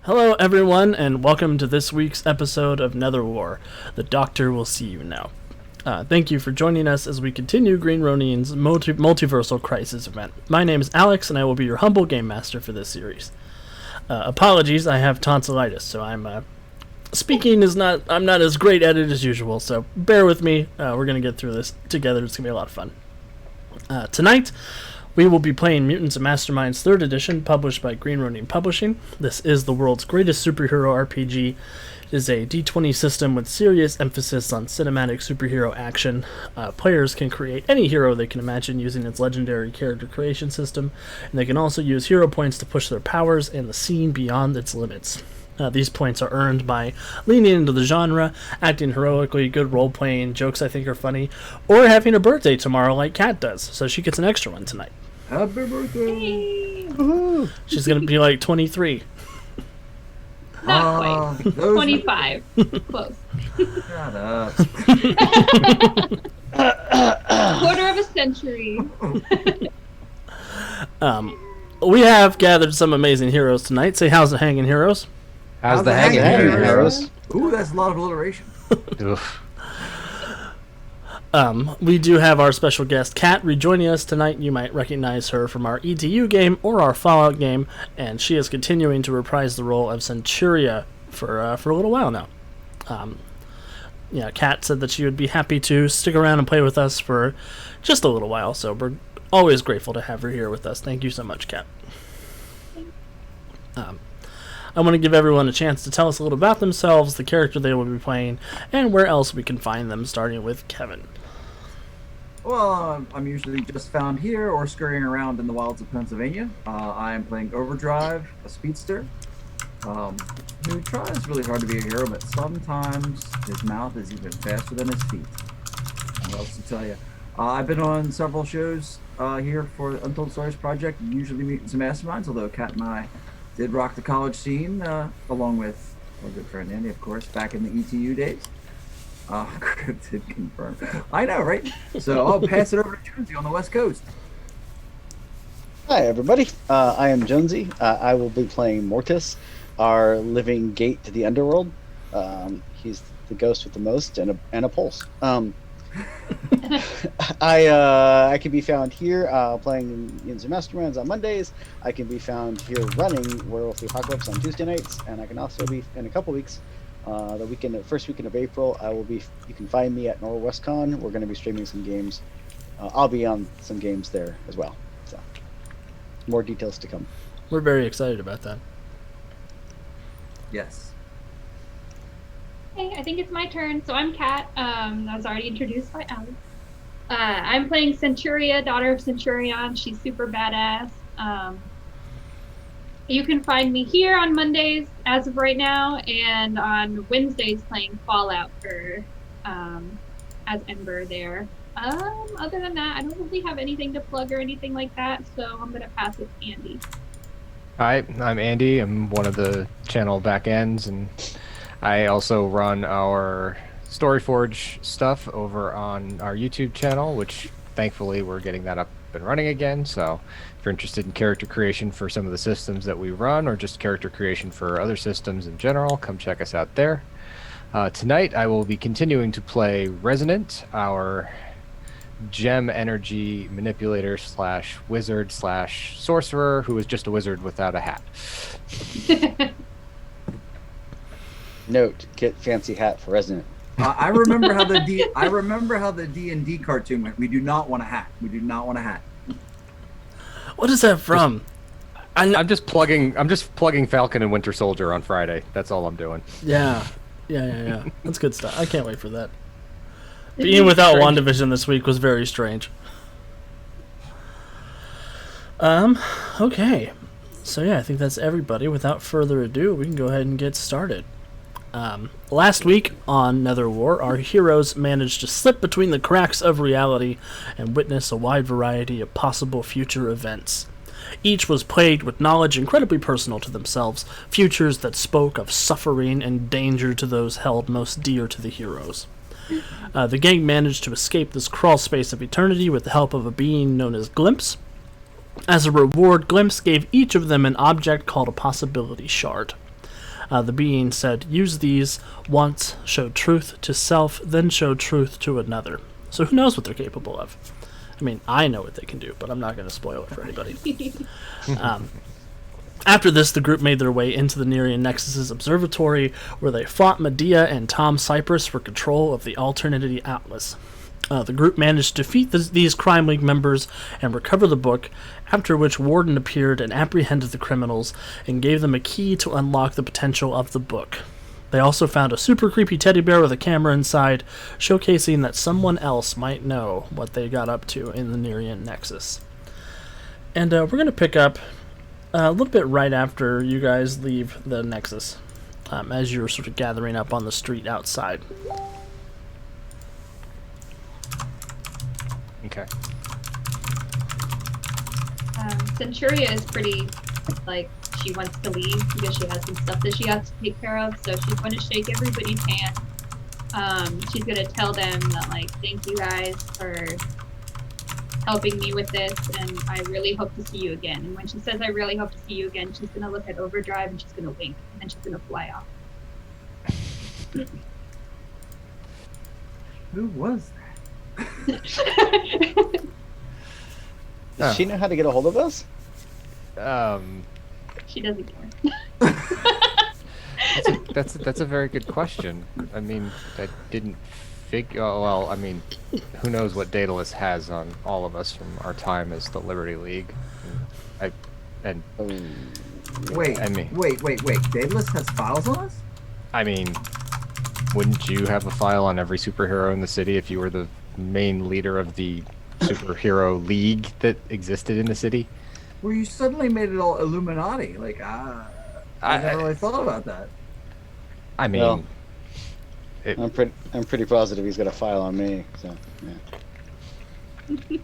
Hello, everyone, and welcome to this week's episode of Netherwar. The Doctor will see you now. Thank you for joining us as we continue Green Ronin's Multiversal Crisis event. My name is Alex, and I will be your humble game master for this series. Apologies, I have tonsillitis, so I'm not as great at it as usual, so bear with me. We're going to get through this together. It's going to be a lot of fun. Tonight, we will be playing Mutants and Masterminds 3rd Edition, published by Green Ronin Publishing. This is the world's greatest superhero RPG. It is a D20 system with serious emphasis on cinematic superhero action. Players can create any hero they can imagine using its legendary character creation system, and they can also use hero points to push their powers and the scene beyond its limits. These points are earned by leaning into the genre, acting heroically, good role-playing, jokes I think are funny, or having a birthday tomorrow like Kat does, so she gets an extra one tonight. Happy birthday! Woohoo! She's going to be like 23. Not quite. 25. Close. Shut up. Quarter of a century. We have gathered some amazing heroes tonight. Say, how's the hanging heroes? How's the hanging heroes? Ooh, that's a lot of alliteration. Oof. We do have our special guest, Kat, rejoining us tonight. You might recognize her from our ETU game or our Fallout game, and she is continuing to reprise the role of Centuria for a little while now. Kat said that she would be happy to stick around and play with us for just a little while, so we're always grateful to have her here with us. Thank you so much, Kat. I want to give everyone a chance to tell us a little about themselves, the character they will be playing, and where else we can find them, starting with Kevin. Well, I'm usually just found here or scurrying around in the wilds of Pennsylvania. I am playing Overdrive, a speedster, who tries really hard to be a hero, but sometimes his mouth is even faster than his feet. What else to tell you? I've been on several shows here for Untold Stories Project, usually Mutants and Masterminds, although Kat and I did rock the college scene, along with our good friend Andy, of course, back in the ETU days. Cryptid confirmed. I know, right? So I'll pass it over to Jonesy on the West Coast. Hi, everybody. I am Jonesy. I will be playing Mortis, our living gate to the underworld. He's the ghost with the most and a pulse. I can be found here playing Mutants and Masterminds on Mondays. I can be found here running Werewolf the Apocalypse on Tuesday nights, and I can also be in a couple weeks. The first weekend of April, you can find me at NorwestCon. We're going to be streaming some games. I'll be on some games there as well. So, more details to come. We're very excited about that. Yes. Hey, I think it's my turn. So I'm Kat. I was already introduced by Alex. I'm playing Centuria, daughter of Centurion. She's super badass. You can find me here on Mondays as of right now, and on Wednesdays playing Fallout for as Ember there. Other than that, I don't really have anything to plug or anything like that, so I'm gonna pass it to Andy. Hi, I'm Andy. I'm one of the channel back ends, and I also run our StoryForge stuff over on our YouTube channel, which thankfully we're getting that up and running again. So if you're interested in character creation for some of the systems that we run, or just character creation for other systems in general, come check us out there. Tonight I will be continuing to play Resonant, our gem energy manipulator slash wizard slash sorcerer who is just a wizard without a hat. Note: get fancy hat for Resonant. I remember how the D&D cartoon went. We do not want a hat. We do not want a hat. What is that from? I'm just plugging Falcon and Winter Soldier on Friday. That's all I'm doing. Yeah. That's good stuff. I can't wait for that. Being without WandaVision this week was very strange. Okay. So yeah, I think that's everybody. Without further ado, we can go ahead and get started. Last week on Netherwar, our heroes managed to slip between the cracks of reality and witness a wide variety of possible future events. Each was plagued with knowledge incredibly personal to themselves, futures that spoke of suffering and danger to those held most dear to the heroes. The gang managed to escape this crawl space of eternity with the help of a being known as Glimpse. As a reward, Glimpse gave each of them an object called a possibility shard. The being said, "Use these once, show truth to self, then show truth to another." So who knows what they're capable of? I mean, I know what they can do, but I'm not going to spoil it for anybody. After this, the group made their way into the Nerian Nexus's observatory, where they fought Medea and Tom Cypress for control of the Alternity Atlas. The group managed to defeat these Crime League members and recover the book, after which Warden appeared and apprehended the criminals and gave them a key to unlock the potential of the book. They also found a super creepy teddy bear with a camera inside, showcasing that someone else might know what they got up to in the Nerian Nexus. And we're going to pick up a little bit right after you guys leave the Nexus, as you're sort of gathering up on the street outside. Okay. Centuria is pretty, like, she wants to leave because she has some stuff that she has to take care of, so she's going to shake everybody's hand. She's going to tell them that, like, thank you guys for helping me with this, and I really hope to see you again. And when she says I really hope to see you again, she's going to look at Overdrive and she's going to wink, and then she's going to fly off. Who was that? Does she know how to get a hold of us? She doesn't care. That's a very good question. I mean, I didn't figure. Oh, well, I mean, who knows what Daedalus has on all of us from our time as the Liberty League? Wait. Daedalus has files on us? I mean, wouldn't you have a file on every superhero in the city if you were the main leader of the superhero league that existed in the city? Well, you suddenly made it all Illuminati. Like, I never really thought about that. I mean, well, I'm pretty positive he's got a file on me. So, yeah.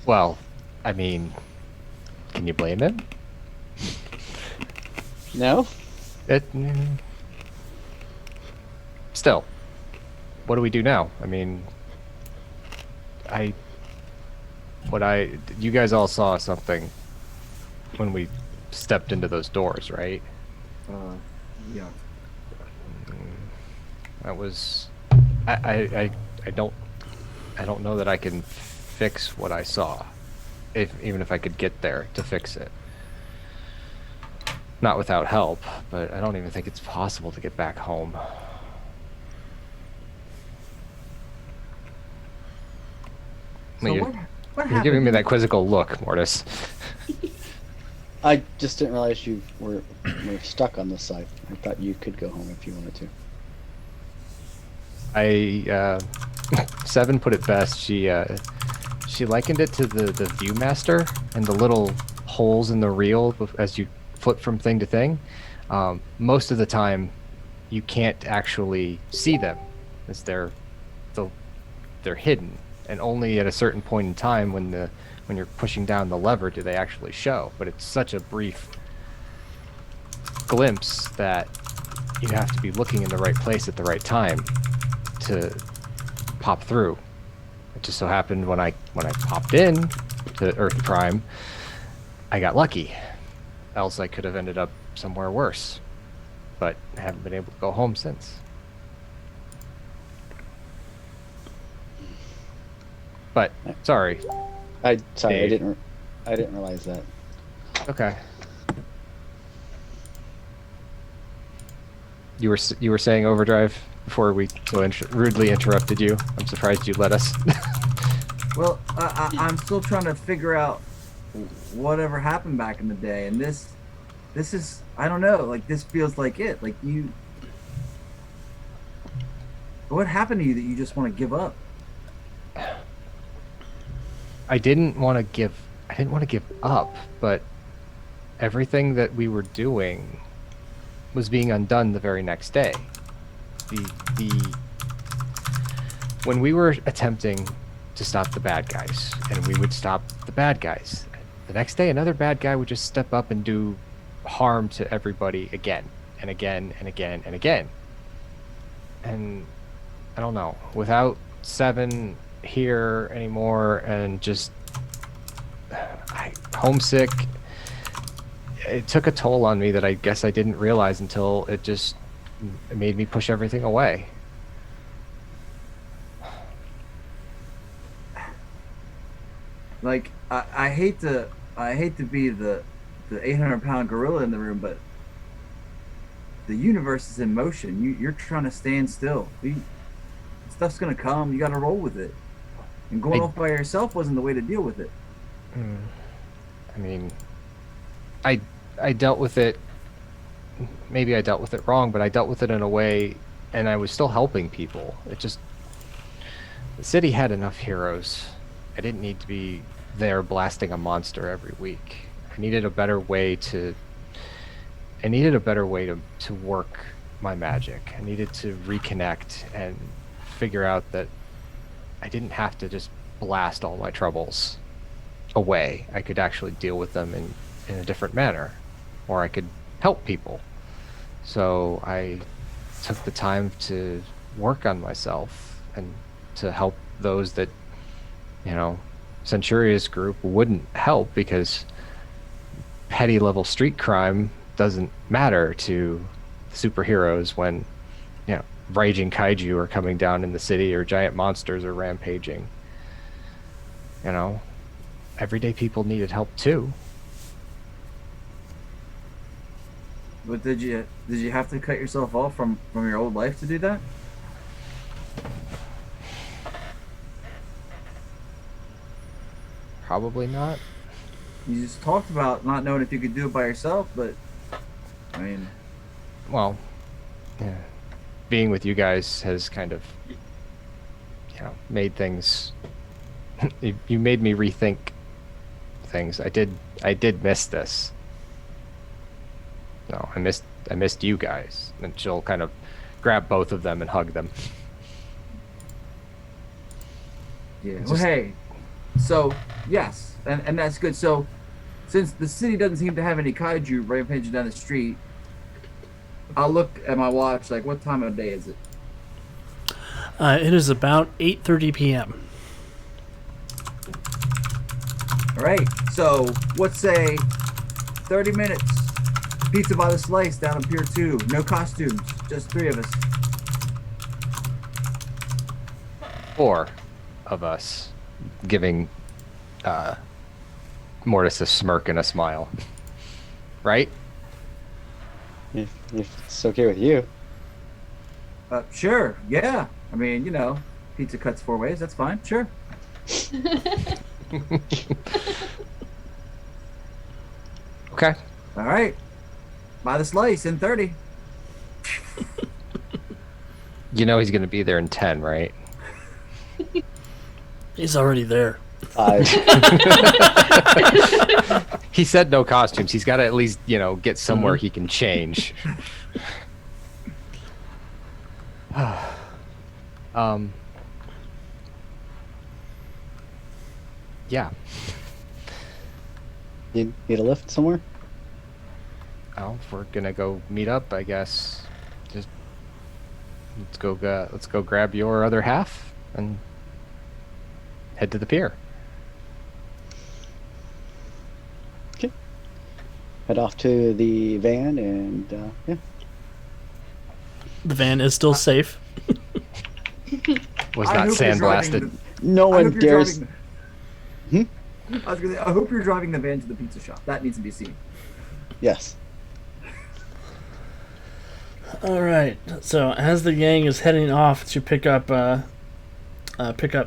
Well, I mean, can you blame him? No. Still, what do we do now? I mean, you guys all saw something when we stepped into those doors, right? Yeah. That was, I don't know that I can fix what I saw, even if I could get there to fix it. Not without help, but I don't even think it's possible to get back home. So You're what happened? giving me that quizzical look, Mortis. I just didn't realize you were stuck on this side. I thought you could go home if you wanted to. Seven put it best. She likened it to the Viewmaster and the little holes in the reel as you flip from thing to thing. Most of the time, you can't actually see them, as they're hidden, and only at a certain point in time when you're pushing down the lever do they actually show. But it's such a brief glimpse that you have to be looking in the right place at the right time to pop through. It just so happened when I popped in to Earth Prime, I got lucky. Else I could have ended up somewhere worse. But I haven't been able to go home since. But sorry. I Dave. didn't realize that. Okay. You were saying Overdrive before we so rudely interrupted you. I'm surprised you let us. Well, I'm still trying to figure out whatever happened back in the day, and this is, I don't know, like, this feels like it. Like, what happened to you that you just want to give up? I didn't want to give up, but everything that we were doing was being undone the very next day. When we were attempting to stop the bad guys, and we would stop the bad guys, the next day another bad guy would just step up and do harm to everybody again and again and again and again. And I don't know, without Seven here anymore and just homesick, it took a toll on me that I guess I didn't realize until it made me push everything away. Like I hate to be the 800-pound gorilla in the room, but the universe is in motion. You're trying to stand still. Stuff's gonna come. You got to roll with it. And going off by yourself wasn't the way to deal with it. I mean, I dealt with it. Maybe I dealt with it wrong, but I dealt with it in a way, and I was still helping people. The city had enough heroes. I didn't need to be there blasting a monster every week. I needed a better way to work my magic. I needed to reconnect and figure out that I didn't have to just blast all my troubles away. I could actually deal with them in a different manner, or I could help people. So I took the time to work on myself and to help those that, Centuria's group wouldn't help, because petty level street crime doesn't matter to superheroes when, raging kaiju are coming down in the city or giant monsters are rampaging. Everyday people needed help too. But did you have to cut yourself off from your old life to do that? Probably not. You just talked about not knowing if you could do it by yourself, but I mean, Well, yeah. Being with you guys has kind of, made things. You made me rethink things. I did miss this. No, I missed you guys. And she'll kind of grab both of them and hug them. yeah. Well, hey, so yes, and that's good. So since the city doesn't seem to have any kaiju rampaging down the street, I'll look at my watch. Like, what time of day is it? It is about 8:30 p.m. All right. So let's say 30 minutes. Pizza by the slice down on Pier 2. No costumes. Just 3 of us. 4 of us, giving Mortis a smirk and a smile. Right? If it's okay with you. Sure. Yeah. I mean, pizza cuts 4 ways. That's fine. Sure. Okay. All right. By the slice in 30. He's going to be there in 10, right? He's already there. He said no costumes. He's got to at least, get somewhere he can change. Yeah. You need a lift somewhere? Well, if we're gonna go meet up, I guess just let's go grab your other half and head to the pier. Okay. Head off to the van and yeah. The van is still safe. Was I not hope you're sandblasted. No I one hope you're dares. driving I hope you're driving the van to the pizza shop. That needs to be seen. Yes. All right. So as the gang is heading off to pick up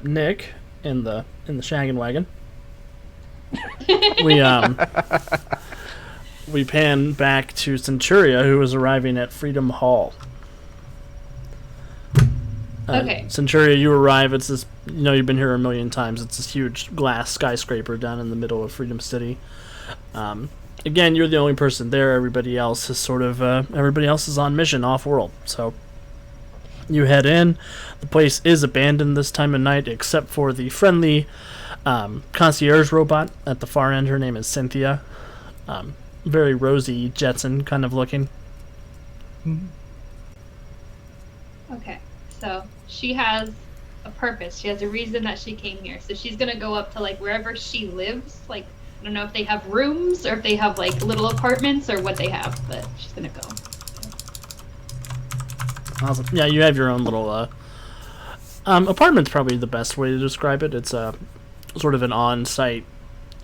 Nick in the shaggin' wagon, we pan back to Centuria, who is arriving at Freedom Hall. Okay. Centuria, you arrive. It's this. You've been here a million times. It's this huge glass skyscraper down in the middle of Freedom City. Again, you're the only person there. Everybody else is everybody else is on mission off-world. So you head in. The place is abandoned this time of night, except for the friendly concierge robot at the far end. Her name is Cynthia. Very Rosie Jetson kind of looking. Okay, so she has a purpose. She has a reason that she came here. So she's gonna go up to wherever she lives, I don't know if they have rooms or if they have like little apartments or what they have, but she's gonna go. Awesome. Yeah, you have your own little apartment's probably the best way to describe it. It's a sort of an on-site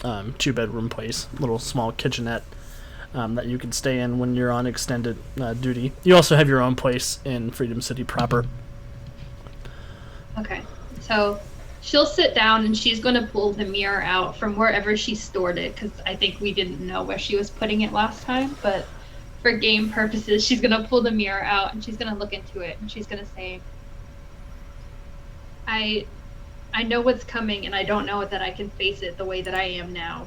2-bedroom place, little small kitchenette that you can stay in when you're on extended duty. You also have your own place in Freedom City proper. Okay, so she'll sit down and she's going to pull the mirror out from wherever she stored it, because I think we didn't know where she was putting it last time, but for game purposes, she's going to pull the mirror out and she's going to look into it and she's going to say, I know what's coming and I don't know that I can face it the way that I am now.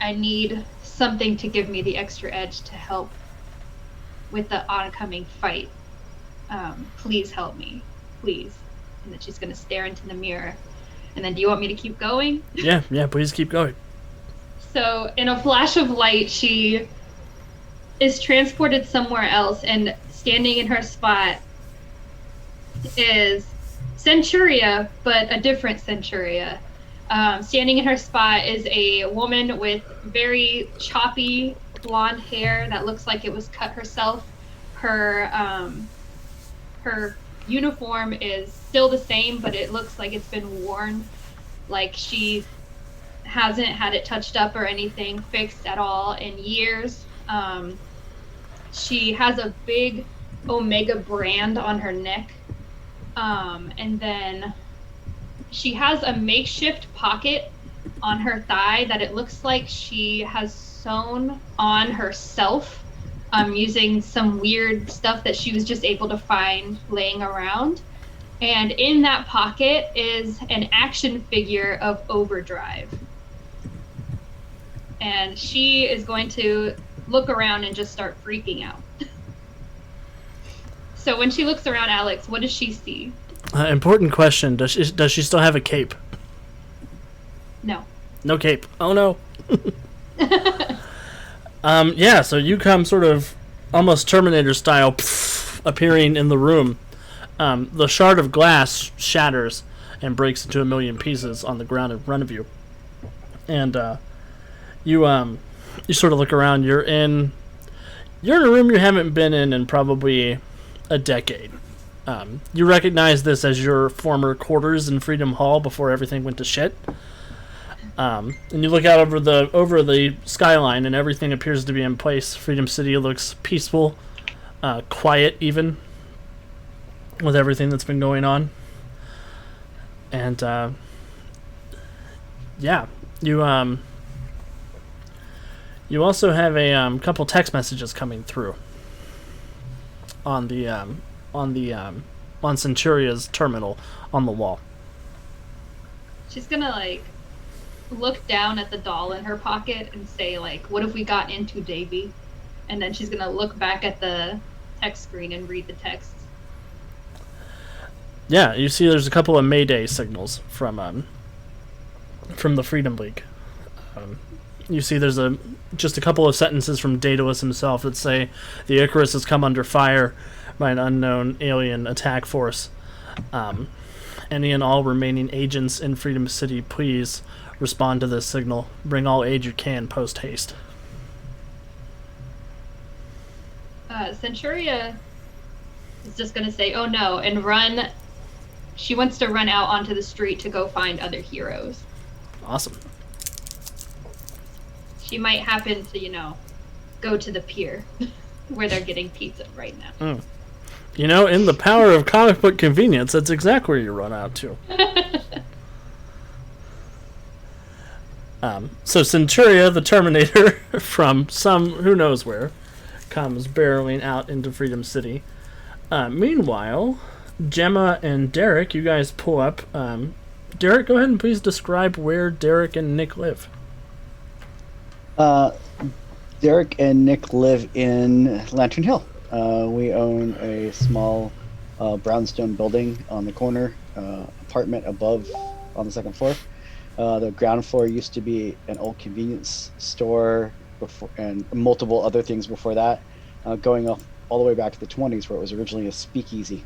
I need something to give me the extra edge to help with the oncoming fight. Please help me, please. And then she's going to stare into the mirror. And then do you want me to keep going? Yeah, please keep going. So in a flash of light, she is transported somewhere else, and standing in her spot is Centuria, but a different Centuria. Standing in her spot is a woman with very choppy blonde hair that looks like it was cut herself. Her uniform is still the same, but it looks like it's been worn. Like she hasn't had it touched up or anything fixed at all in years. She has a big Omega brand on her neck. And then she has a makeshift pocket on her thigh that it looks like she has sewn on herself, using some weird stuff that she was just able to find laying around. And in that pocket is an action figure of Overdrive. And she is going to look around and just start freaking out. So when she looks around, Alex, what does she see? Important question. Does she still have a cape? No. No cape. Oh no. Yeah, so you come sort of almost Terminator style appearing in the room. The shard of glass shatters and breaks into a million pieces on the ground in front of you. And you sort of look around. You're in a room you haven't been in probably a decade. You recognize this as your former quarters in Freedom Hall before everything went to shit. And you look out over the skyline, and everything appears to be in place. Freedom City looks peaceful, quiet even, with everything that's been going on. And yeah, you also have a couple text messages coming through on Centuria's terminal on the wall. She's gonna look down at the doll in her pocket and say what if we got into Davie? And then she's gonna look back at the text screen and read the text. Yeah, you see there's a couple of Mayday signals from the Freedom League. You see there's just a couple of sentences from Daedalus himself that say the Icarus has come under fire by an unknown alien attack force. Any and all remaining agents in Freedom City, please respond to this signal. Bring all aid you can post haste. Centuria is just gonna say, "Oh no," and run. She wants to run out onto the street to go find other heroes. Awesome. She might happen to, go to the pier where they're getting pizza right now. In the power of comic book convenience, that's exactly where you run out to. So Centuria, the Terminator, from who knows where, comes barreling out into Freedom City. Meanwhile, Gemma and Derek, you guys pull up. Derek, go ahead and please describe where Derek and Nick live. Derek and Nick live in Lantern Hill. We own a small brownstone building on the corner, apartment above on the second floor. The ground floor used to be an old convenience store before, and multiple other things before that, going up all the way back to the 20s, where it was originally a speakeasy.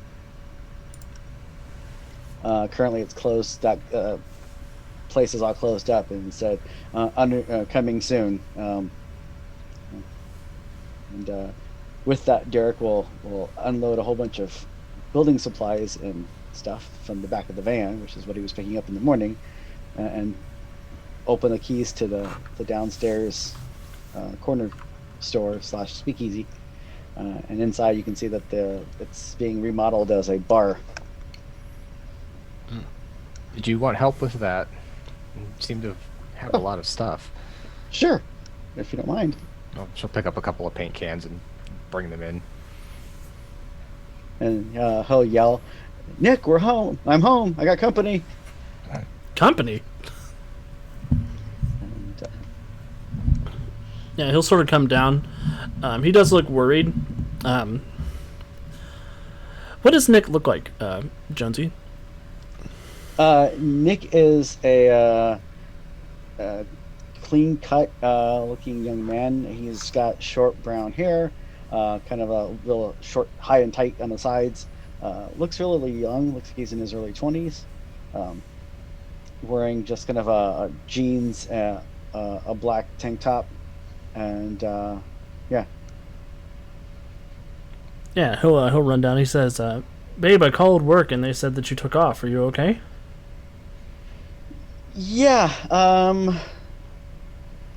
Currently it's closed. That place is all closed up and said coming soon. With that, Derek will unload a whole bunch of building supplies and stuff from the back of the van, which is what he was picking up in the morning, and open the keys to the downstairs corner store / speakeasy. And inside you can see that it's being remodeled as a bar. Did you want help with that? You seem to have a lot of stuff. Sure, if you don't mind. Oh, she'll pick up a couple of paint cans and bring them in. And he'll yell, "Nick, we're home. I'm home. I got company." Company? And, Yeah, he'll sort of come down. He does look worried. What does Nick look like, Jonesy? Nick is a clean-cut looking young man. He's got short brown hair, kind of a real short, high and tight on the sides. Looks really young. Looks like he's in his early 20s. Wearing just kind of a jeans, a black tank top, and yeah. Yeah, he'll run down. He says, "Babe, I called work and they said that you took off. Are you okay?" Yeah,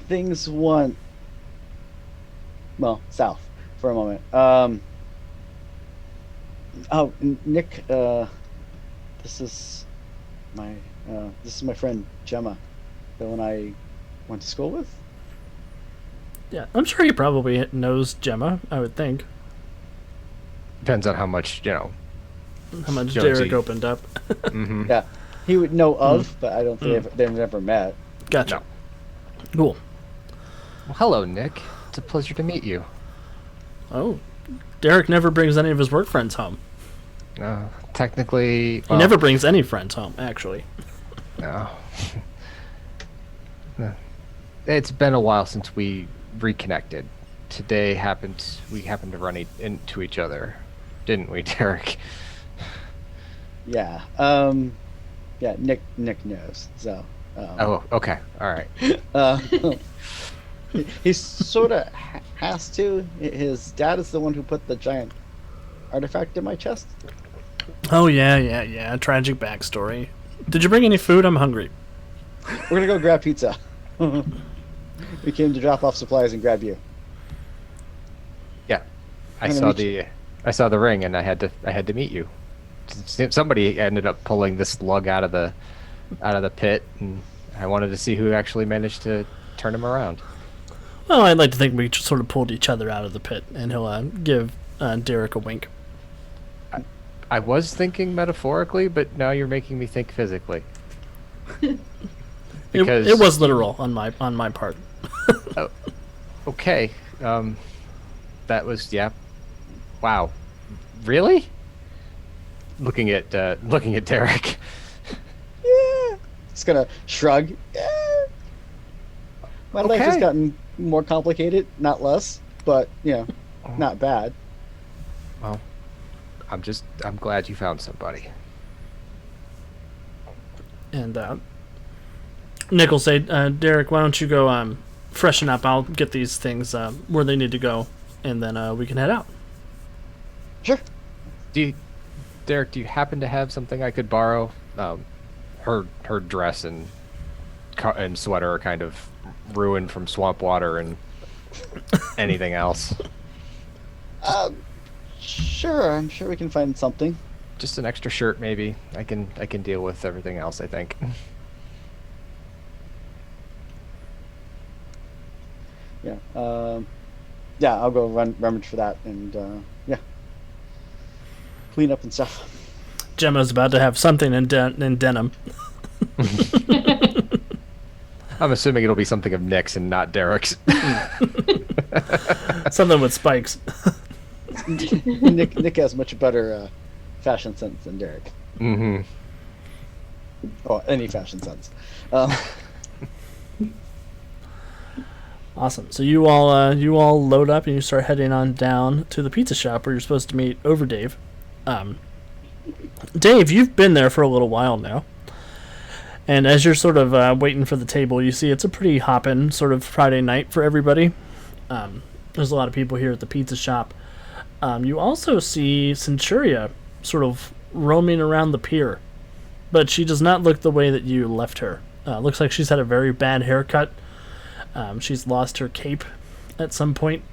things went, well, south for a moment. Nick, this is my friend Gemma, the one I went to school with. Yeah, I'm sure he probably knows Gemma, I would think. Depends on how much, How much Jonesy. Derek opened up. Mm-hmm. Yeah, he would know of, but I don't think they've never met. Gotcha. No. Cool. Well, hello, Nick. It's a pleasure to meet you. Oh, Derek never brings any of his work friends home. Technically, He never brings any friends home, actually. No. It's been a while since we reconnected. Today we happened to run into each other, didn't we, Derek? Yeah. Yeah. Nick knows. So. Oh, okay. All right. He sort of has to. His dad is the one who put the giant artifact in my chest. Oh, yeah. Tragic backstory. Did you bring any food? I'm hungry. We're gonna go grab pizza. We came to drop off supplies and grab you. Yeah. I I'm saw gonna the ring and I had to meet you. Somebody ended up pulling this lug out of the pit, and I wanted to see who actually managed to turn him around. Well, I'd like to think we sort of pulled each other out of the pit, and he'll give Derek a wink. I was thinking metaphorically, but now you're making me think physically. Because It was literal on my part. Oh, okay. That was, yeah. Wow. Really? Looking at Derek. Yeah. Just gonna shrug. Yeah. My life has Okay. gotten more complicated, not less, but not bad. Well, I'm glad you found somebody. And Nick will say, Derek, why don't you go freshen up? I'll get these things where they need to go, and then we can head out. Sure. Derek, do you happen to have something I could borrow? Her dress and sweater are kind of ruined from swamp water and anything else. Sure. I'm sure we can find something. Just an extra shirt, maybe. I can deal with everything else, I think. Yeah. Yeah. I'll go rummage for that and yeah, clean up and stuff. Gemma's about to have something in denim. I'm assuming it'll be something of Nick's and not Derek's. Something with spikes. Nick has much better fashion sense than Derek. Mm-hmm. Or any fashion sense. Awesome. So you all load up and you start heading on down to the pizza shop where you're supposed to meet over Dave. Dave, you've been there for a little while now, And as you're sort of waiting for the table, you see it's a pretty hoppin' sort of Friday night for everybody. There's a lot of people here at the pizza shop. You also see Centuria sort of roaming around the pier, but she does not look the way that you left her. Looks like she's had a very bad haircut. She's lost her cape at some point.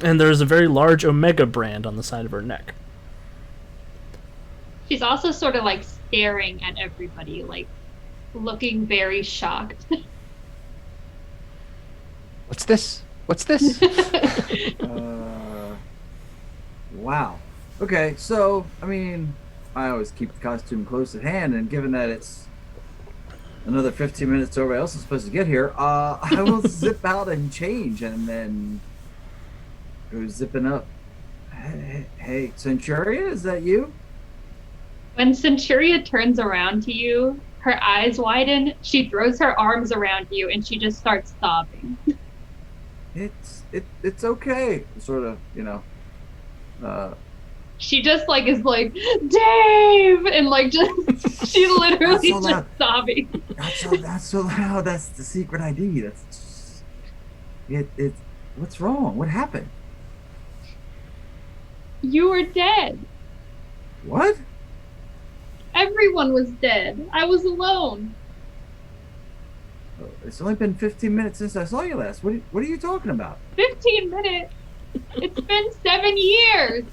And there's a very large Omega brand on the side of her neck. She's also sort of like staring at everybody, like looking very shocked. What's this? What's this? Wow. Okay, so, I mean, I always keep the costume close at hand, and given that it's another 15 minutes till everybody else is supposed to get here, I will zip out and change, and then go zipping up. Hey, Centuria, is that you? When Centuria turns around to you, her eyes widen, she throws her arms around you, and she just starts sobbing. It's okay. Sort of, you know. She just like is like, Dave, and like just she literally That's so just sobbing. That's so loud. That's the secret ID. That's it. What's wrong? What happened? You were dead. What? Everyone was dead. I was alone. It's only been 15 minutes since I saw you last. What are you talking about? 15 minutes. It's been 7 years.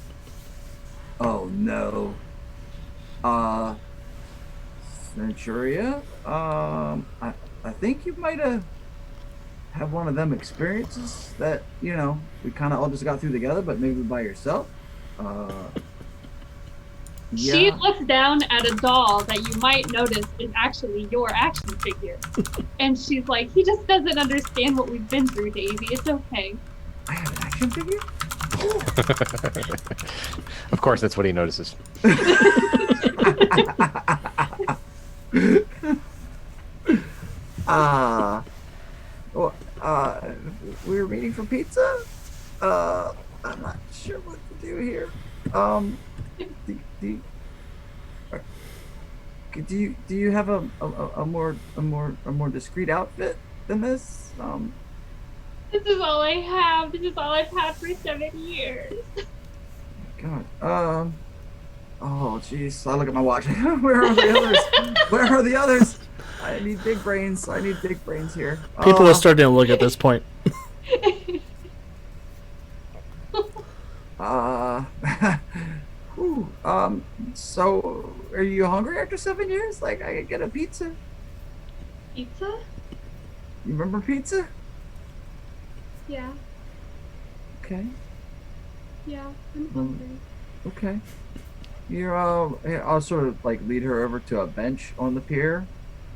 Oh no. Centuria. I think you might have one of them experiences that, you know, we kind of all just got through together, but maybe by yourself. She Yeah. looks down at a doll that you might notice is actually your action figure. And she's like, he just doesn't understand what we've been through, Davie. It's okay. I have an action figure? Of course, that's what he notices. We were meeting for pizza? I'm not sure what to do here. Do you have a more discreet outfit than this? This is all I have. This is all I've had for 7 years. God. Oh, jeez. I look at my watch. Where are the others? Where are the others? I need big brains. I need big brains here. People are starting to look at this point. Whew, so are you hungry after 7 years? Like, I could get a pizza. Pizza? You remember pizza? Yeah. Okay. Yeah. I'm hungry. Okay. Here, I'll sort of like lead her over to a bench on the pier.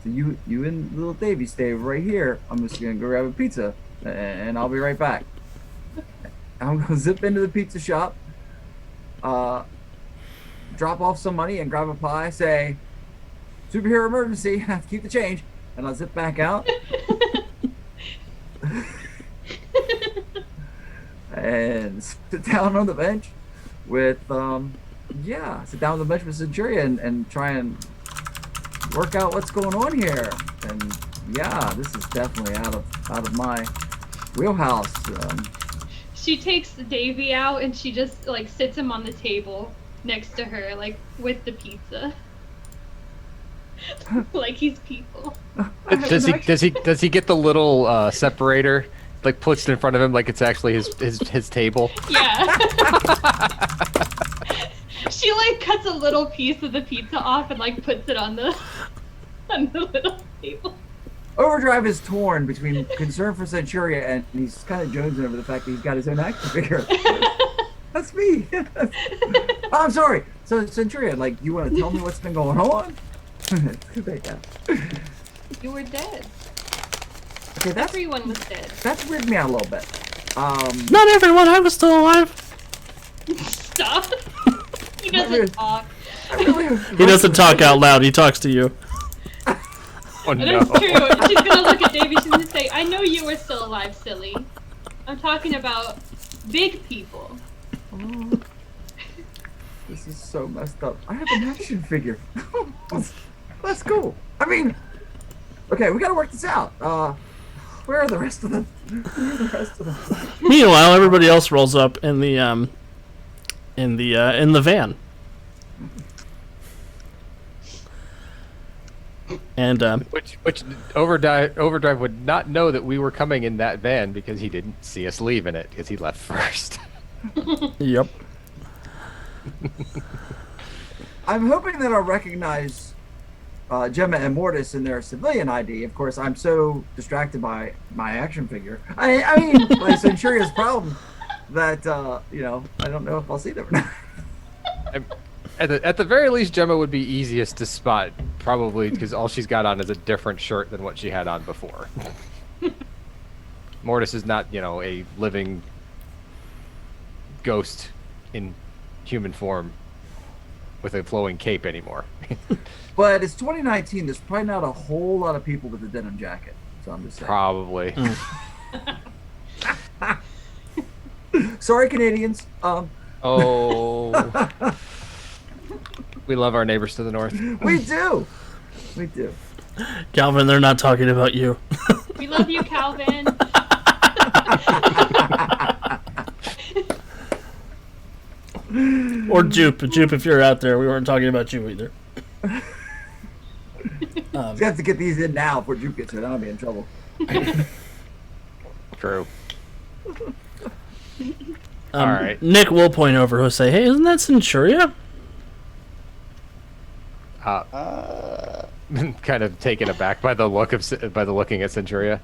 So you and little Davie stay right here. I'm just gonna go grab a pizza, and I'll be right back. I'm gonna zip into the pizza shop, drop off some money and grab a pie. Say, superhero emergency. Have to keep the change, and I'll zip back out. And sit down on the bench with sit down on the bench with Centuria and try and work out what's going on here. And yeah, this is definitely out of my wheelhouse. She takes Davie out and she just like sits him on the table next to her, like with the pizza. Like he's people. Does he get the little separator, like pushed in front of him like it's actually his table? Yeah. She like cuts a little piece of the pizza off and like puts it on the little table. Overdrive is torn between concern for Centuria and he's kind of jonesing over the fact that he's got his own action figure. That's me. Oh, I'm sorry. So Centuria, like, you want to tell me what's been going on? You were dead. Okay, Everyone was dead. that's weirded me out a little bit. Not everyone, I was still alive. Stop. He doesn't talk. He doesn't talk out loud, he talks to you. Oh That no. is true. She's gonna look at Davie. She's gonna say, "I know you were still alive, silly. I'm talking about big people." Oh, this is so messed up. I have an action figure. That's cool. I mean, okay, we gotta work this out. Where are the rest of them? Where are the rest of them? Meanwhile, everybody else rolls up in the van. And Which Overdrive would not know that we were coming in that van because he didn't see us leave in it because he left first. yep. I'm hoping that I'll recognize Gemma and Mortis in their civilian ID. Of course, I'm so distracted by my action figure. I mean, my Centuria's problem that I don't know if I'll see them or not. At the very least, Gemma would be easiest to spot, probably because all she's got on is a different shirt than what she had on before. Mortis is not, a living ghost in human form with a flowing cape anymore. But it's 2019. There's probably not a whole lot of people with a denim jacket. So I'm just saying. Probably. Sorry, Canadians. Oh. We love our neighbors to the north. We do. We do. Calvin, they're not talking about you. We love you, Calvin. Or Jupe. Jupe, if you're out there, we weren't talking about you either. We have to get these in now before Jupe gets here. Then I'll be in trouble. True. All right. Nick will point over. He'll say, "Hey, isn't that Centuria?" Kind of taken aback by the looking at Centuria.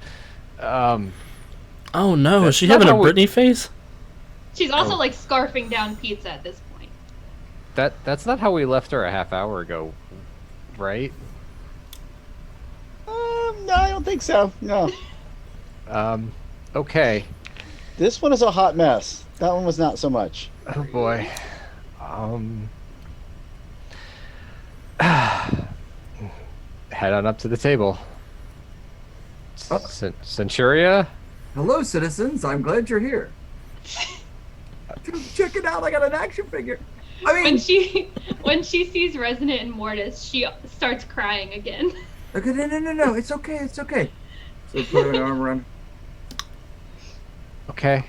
Oh no, is she not having a how we- Britney face? She's also like scarfing down pizza at this point. That's not how we left her a half hour ago, right? No, I don't think so. No. Okay. This one is a hot mess. That one was not so much. Oh boy. Head on up to the table. Centuria? Hello, citizens. I'm glad you're here. Check it out. I got an action figure. I mean, When she sees Resonant and Mortis, she starts crying again. okay, no. It's okay. It's okay. So put an arm around. Okay.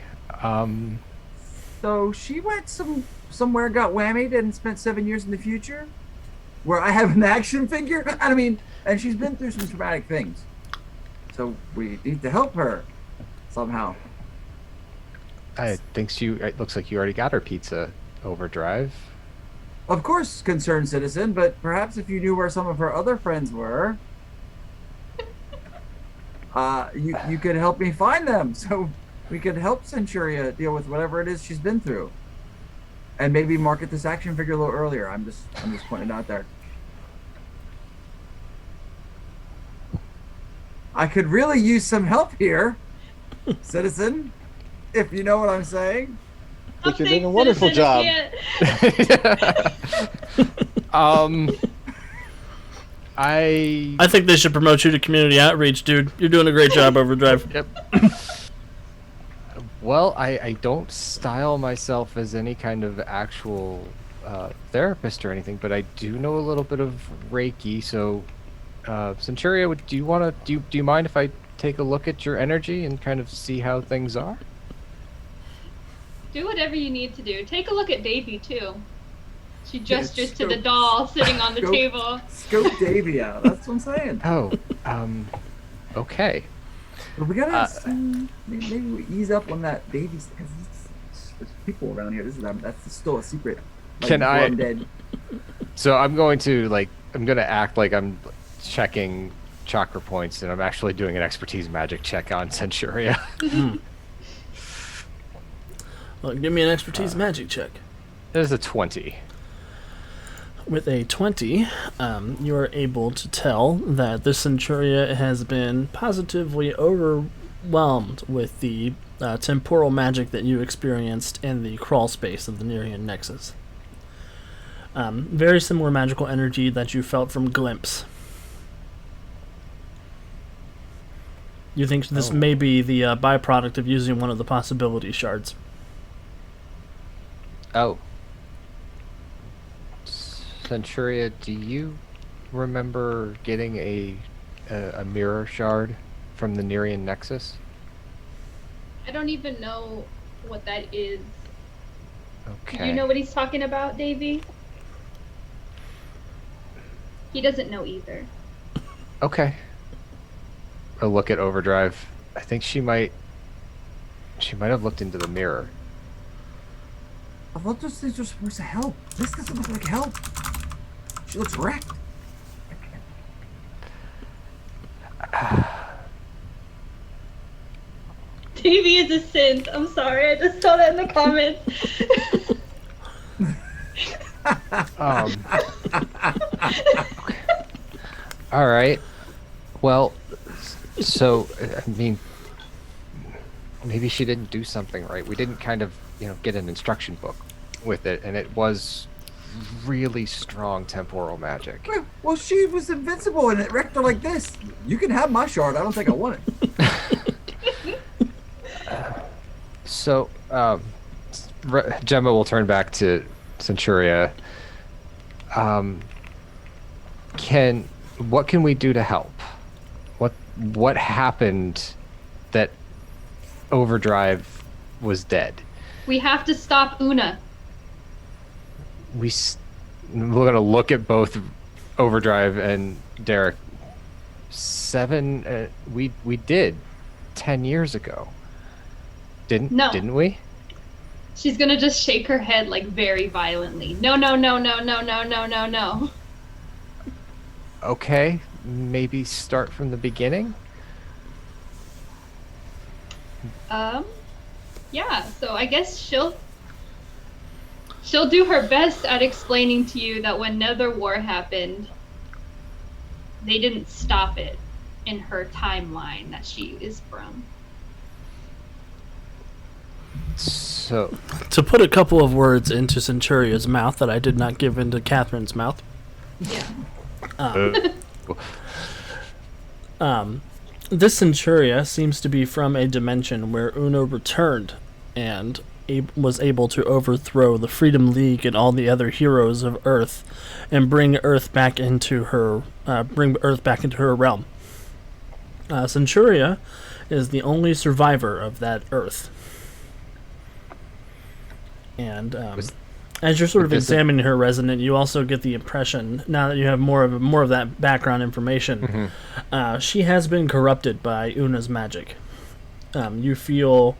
So she went somewhere, got whammied, and spent 7 years in the future, where I have an action figure. I mean, and she's been through some traumatic things. So we need to help her somehow. It looks like you already got her pizza, Overdrive. Of course, concerned citizen, but perhaps if you knew where some of her other friends were, you could help me find them, so we could help Centuria deal with whatever it is she's been through, and maybe market this action figure a little earlier. I'm just pointing it out there. I could really use some help here, citizen, if you know what I'm saying. I think you're doing a wonderful job. I think they should promote you to community outreach, dude. You're doing a great job, Overdrive. Yep. Well, I don't style myself as any kind of actual therapist or anything, but I do know a little bit of Reiki. So, Centuria, do you mind if I take a look at your energy and kind of see how things are? Do whatever you need to do. Take a look at Davie too. She gestures to scope- the doll sitting on the scope- table. Scope Davie out. That's what I'm saying. Oh, okay. But we gotta maybe we ease up on that Davie's, because there's people around here. That's still a secret. Like, Can I- I'm dead. So I'm going to act like I'm checking chakra points, and I'm actually doing an expertise magic check on Centuria. Well, give me an expertise magic check. It is a 20. With a 20, you are able to tell that this Centuria has been positively overwhelmed with the temporal magic that you experienced in the crawl space of the Nerian Nexus. Very similar magical energy that you felt from Glimpse. You think this may be the byproduct of using one of the possibility shards. Oh. Centuria, do you remember getting a mirror shard from the Nerian Nexus? I don't even know what that is. Okay. Do you know what he's talking about, Davie? He doesn't know either. Okay. A look at Overdrive. I think she might have looked into the mirror. I thought those things were supposed to help. This doesn't look like help. She looks wrecked. Davie is a synth. I'm sorry, I just saw that in the comments. All right. Well, so I mean, maybe she didn't do something right. We didn't kind of, get an instruction book with it, and it was really strong temporal magic. Well, she was invincible and it wrecked her like this. You can have my shard. I don't think I want it. So, Gemma will turn back to Centuria. What can we do to help? What happened that Overdrive was dead? We have to stop Una. We're gonna look at both Overdrive and Derek. 7. We did 10 years ago. Didn't we? She's gonna just shake her head like very violently. No, no, no, no, no, no, no, no, no. Okay, maybe start from the beginning. Yeah, so I guess she'll do her best at explaining to you that when Netherwar happened, they didn't stop it in her timeline that she is from. So, To put a couple of words into Centuria's mouth that I did not give into Catherine's mouth. Yeah. This Centuria seems to be from a dimension where Una returned and was able to overthrow the Freedom League and all the other heroes of Earth and bring Earth back into her realm. Centuria is the only survivor of that Earth. And as you're sort of examining her resonant, you also get the impression, now that you have more of that background information, she has been corrupted by Una's magic. You feel,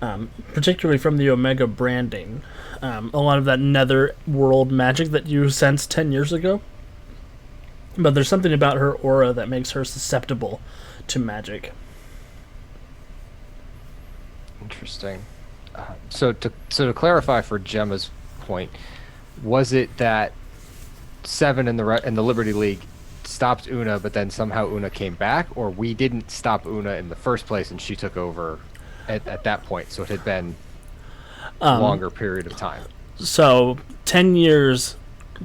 particularly from the Omega branding, a lot of that nether world magic that you sensed 10 years ago. But there's something about her aura that makes her susceptible to magic. Interesting. So to clarify for Gemma's point, was it that 7 in the Liberty League stopped Una, but then somehow Una came back, or we didn't stop Una in the first place and she took over at that point? So it had been a longer period of time. So 10 years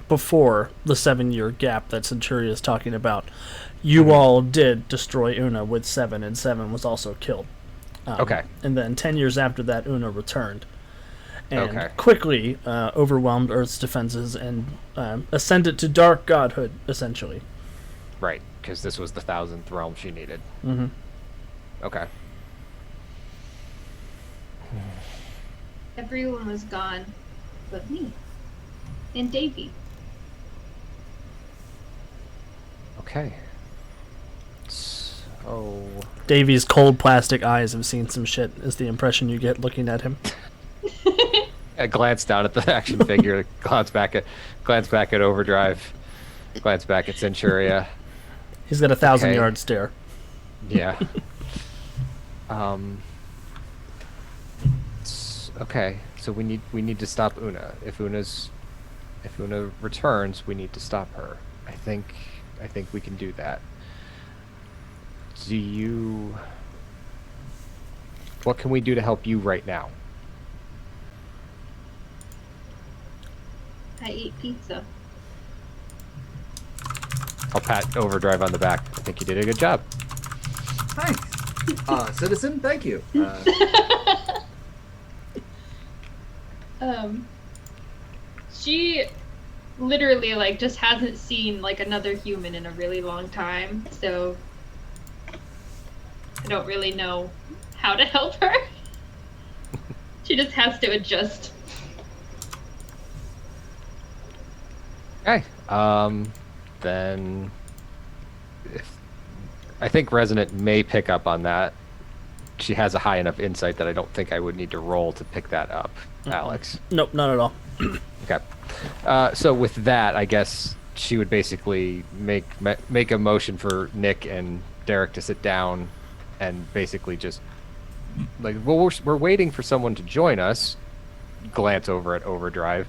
before the 7-year gap that Centuria is talking about, you all did destroy Una with 7, and 7 was also killed. Okay. And then 10 years after that, Una returned and Okay. quickly overwhelmed Earth's defenses and ascended to dark godhood, essentially. Right, because this was the 1000th realm she needed. Mm-hmm. Okay. Everyone was gone but me and Davie. Okay. So... Davie's cold plastic eyes have seen some shit, is the impression you get looking at him. I glance down at the action figure, glance back at Overdrive, glance back at Centuria. He's got a 1,000-yard Okay. stare. Yeah. Okay, so we need to stop Una. If Una returns, we need to stop her. I think we can do that. What can we do to help you right now? I ate pizza. I'll pat Overdrive on the back. I think you did a good job. Thanks. Citizen, thank you. She literally like just hasn't seen like another human in a really long time, so I don't really know how to help her. She just has to adjust. Okay. Then I think Resonant may pick up on that. She has a high enough insight that I don't think I would need to roll to pick that up, Alex. Nope, not at all. Okay. So with that, I guess she would basically make a motion for Nick and Derek to sit down, and basically just like, well, we're waiting for someone to join us. Glance over at Overdrive.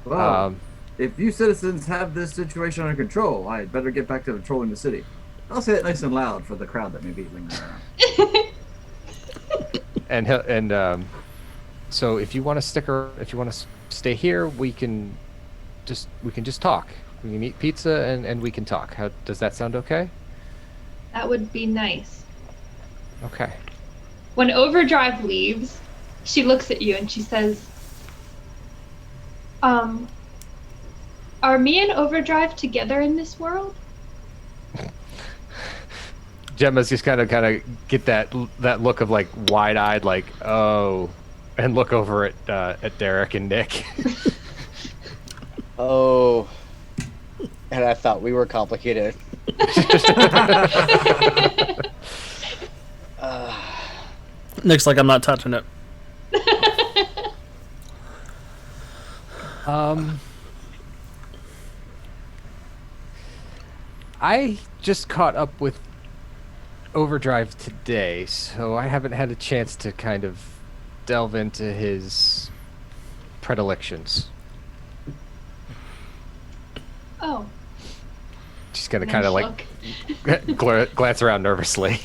Well, if you citizens have this situation under control, I'd better get back to patrolling the city. I'll say it nice and loud for the crowd that may be lingering around. So if you want to if you want to stay here, we can just talk. We can eat pizza and we can talk. How does that sound? Okay. That would be nice. Okay. When Overdrive leaves, she looks at you and she says, are me and Overdrive together in this world? Gemma's just kind of get that look of like wide-eyed, like, oh, and look over at Derek and Nick. Oh, and I thought we were complicated. Nick's like, I'm not touching it. I just caught up with Overdrive today, so I haven't had a chance to kind of delve into his predilections. Oh. She's gonna And kind of she'll like glance around nervously.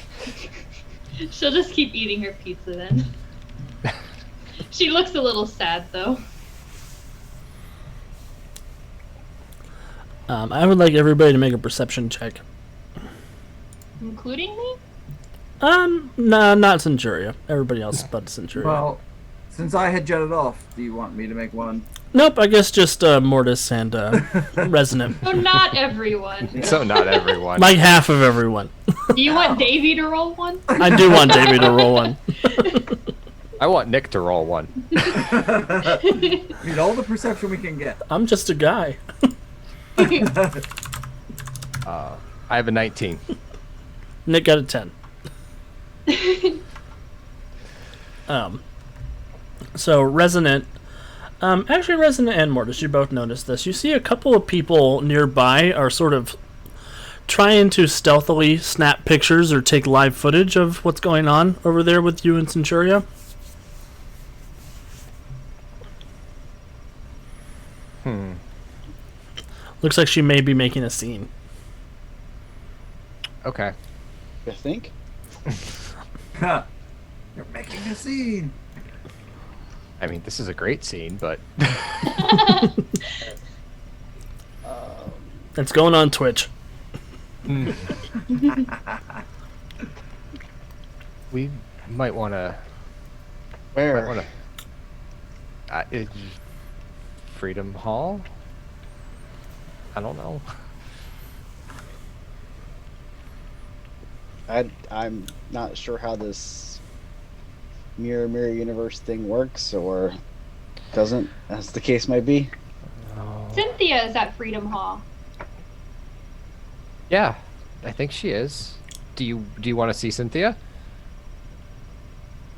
She'll just keep eating her pizza then. She looks a little sad though. I would like everybody to make a perception check. Including me? Nah, not Centuria. Everybody else but Centuria. Well, since I had jetted off, do you want me to make one? Nope, I guess just Mortis and Resonant. So not everyone. So not everyone. Like half of everyone. Do you want Davie to roll one? I do want Davie to roll one. I want Nick to roll one. Need all the perception we can get. I'm just a guy. I have a 19. Nick got a 10. So Resonant, actually Resonant and Mortis, you both noticed this. You see a couple of people nearby are sort of trying to stealthily snap pictures or take live footage of what's going on over there with you and Centuria. Looks like she may be making a scene. Okay. You think? You're making a scene. I mean, this is a great scene, but It's going on Twitch. we might want to. Where? Freedom Hall? I don't know. I'm not sure how this mirror universe thing works or doesn't, as the case might be. Cynthia is at Freedom Hall. Yeah, I think she is. Do you want to see Cynthia?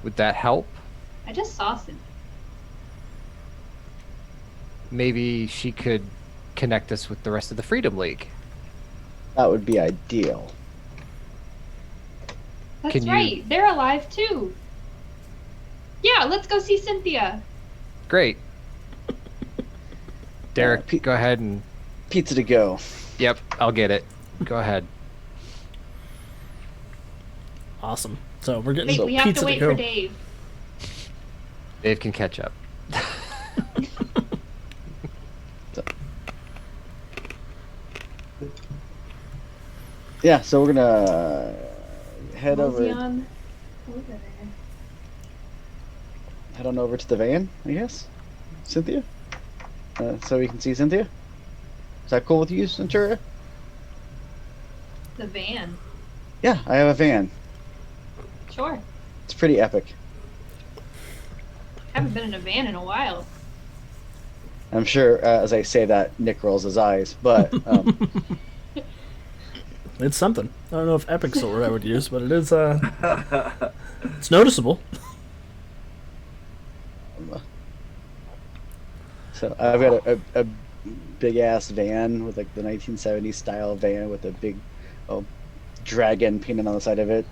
Would that help? I just saw Cynthia. Maybe she could connect us with the rest of the Freedom League. That would be ideal. That's Can you- right. They're alive too. Yeah, let's go see Cynthia. Great. Derek, Pete- go ahead and... Pizza to go. Yep, I'll get it. Go ahead. Awesome. So we're getting Wait, we have pizza to wait go. for Dave. Dave can catch up. Yeah, so we're gonna head Mosey over on over there. head on over to the van, I guess. Cynthia? So we can see Cynthia? Is that cool with you, Centuria? The van. Yeah, I have a van. Sure. It's pretty epic. Haven't been in a van in a while. I'm sure as I say that, Nick rolls his eyes, but It's something. I don't know if epic's the word I would use, but it is. It's noticeable. so I've got a big ass van with like the 1970s style van with a big dragon painted on the side of it.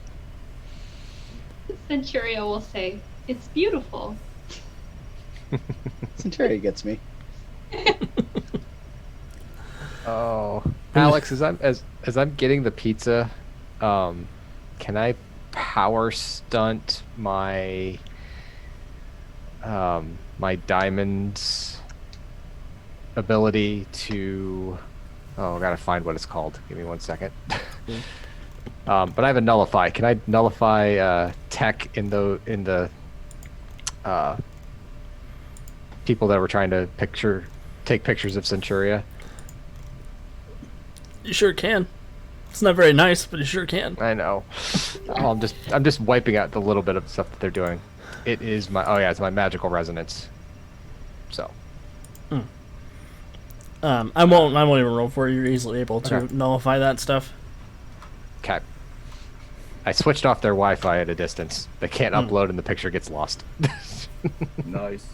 Centuria will say, "It's beautiful." Centuria gets me. Oh, Alex, as I'm getting the pizza, can I power stunt my my diamonds ability to? Oh, I gotta find what it's called. Give me 1 second. But I have a nullify. Can I nullify tech in the people that were trying to take pictures of Centuria? You sure can. It's not very nice, but you sure can. I know. Oh, I'm just wiping out the little bit of stuff that they're doing. It is it's my magical resonance. So. I won't even roll for it. You're easily able to Okay. nullify that stuff. Okay. I switched off their Wi-Fi at a distance. They can't upload and the picture gets lost. Nice.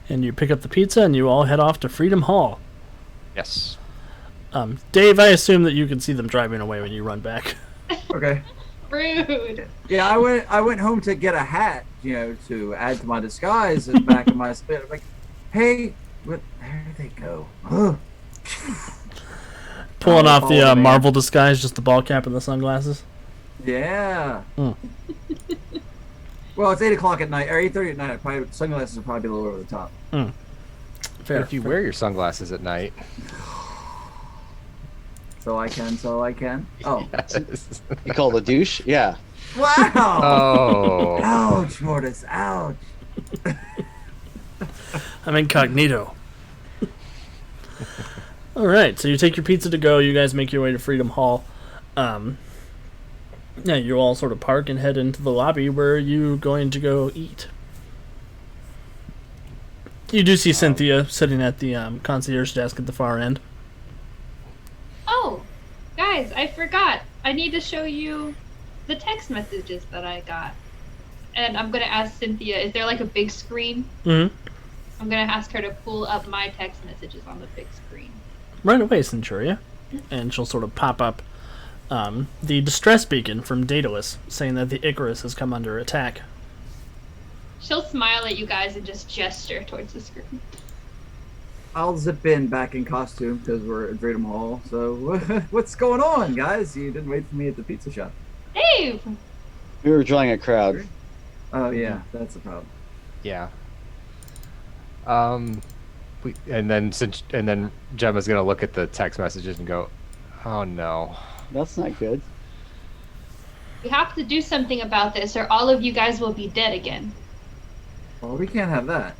And you pick up the pizza and you all head off to Freedom Hall. Yes. Dave, I assume that you can see them driving away when you run back. Okay. Rude. Yeah, I went home to get a hat, to add to my disguise at the back of my spit. I'm like, hey, there they go. Ugh. Pulling Oh, off the man. Marvel disguise, just the ball cap and the sunglasses. Yeah. Mm. Well, it's 8 o'clock at night, or 8:30 at night. Sunglasses will probably be a little over the top. Fair. If you wear your sunglasses at night. So I can. Oh. Yes. You call it a douche? Yeah. Wow! Oh. Ouch, Mortis, ouch. I'm incognito. All right, so you take your pizza to go. You guys make your way to Freedom Hall. Yeah, you all sort of park and head into the lobby where you going to go eat. You do see Cynthia sitting at the concierge desk at the far end. Oh, guys, I forgot. I need to show you the text messages that I got. And I'm going to ask Cynthia, is there like a big screen? Mm-hmm. I'm going to ask her to pull up my text messages on the big screen. Right away, Centuria. And she'll sort of pop up the distress beacon from Daedalus, saying that the Icarus has come under attack. She'll smile at you guys and just gesture towards the screen. I'll zip in back in costume because we're at Freedom Hall. So what's going on, guys? You didn't wait for me at the pizza shop. Dave! We were drawing a crowd. Oh yeah, that's the problem. Yeah. And then Gemma's gonna look at the text messages and go, "Oh no." That's not good. We have to do something about this or all of you guys will be dead again. Well, we can't have that.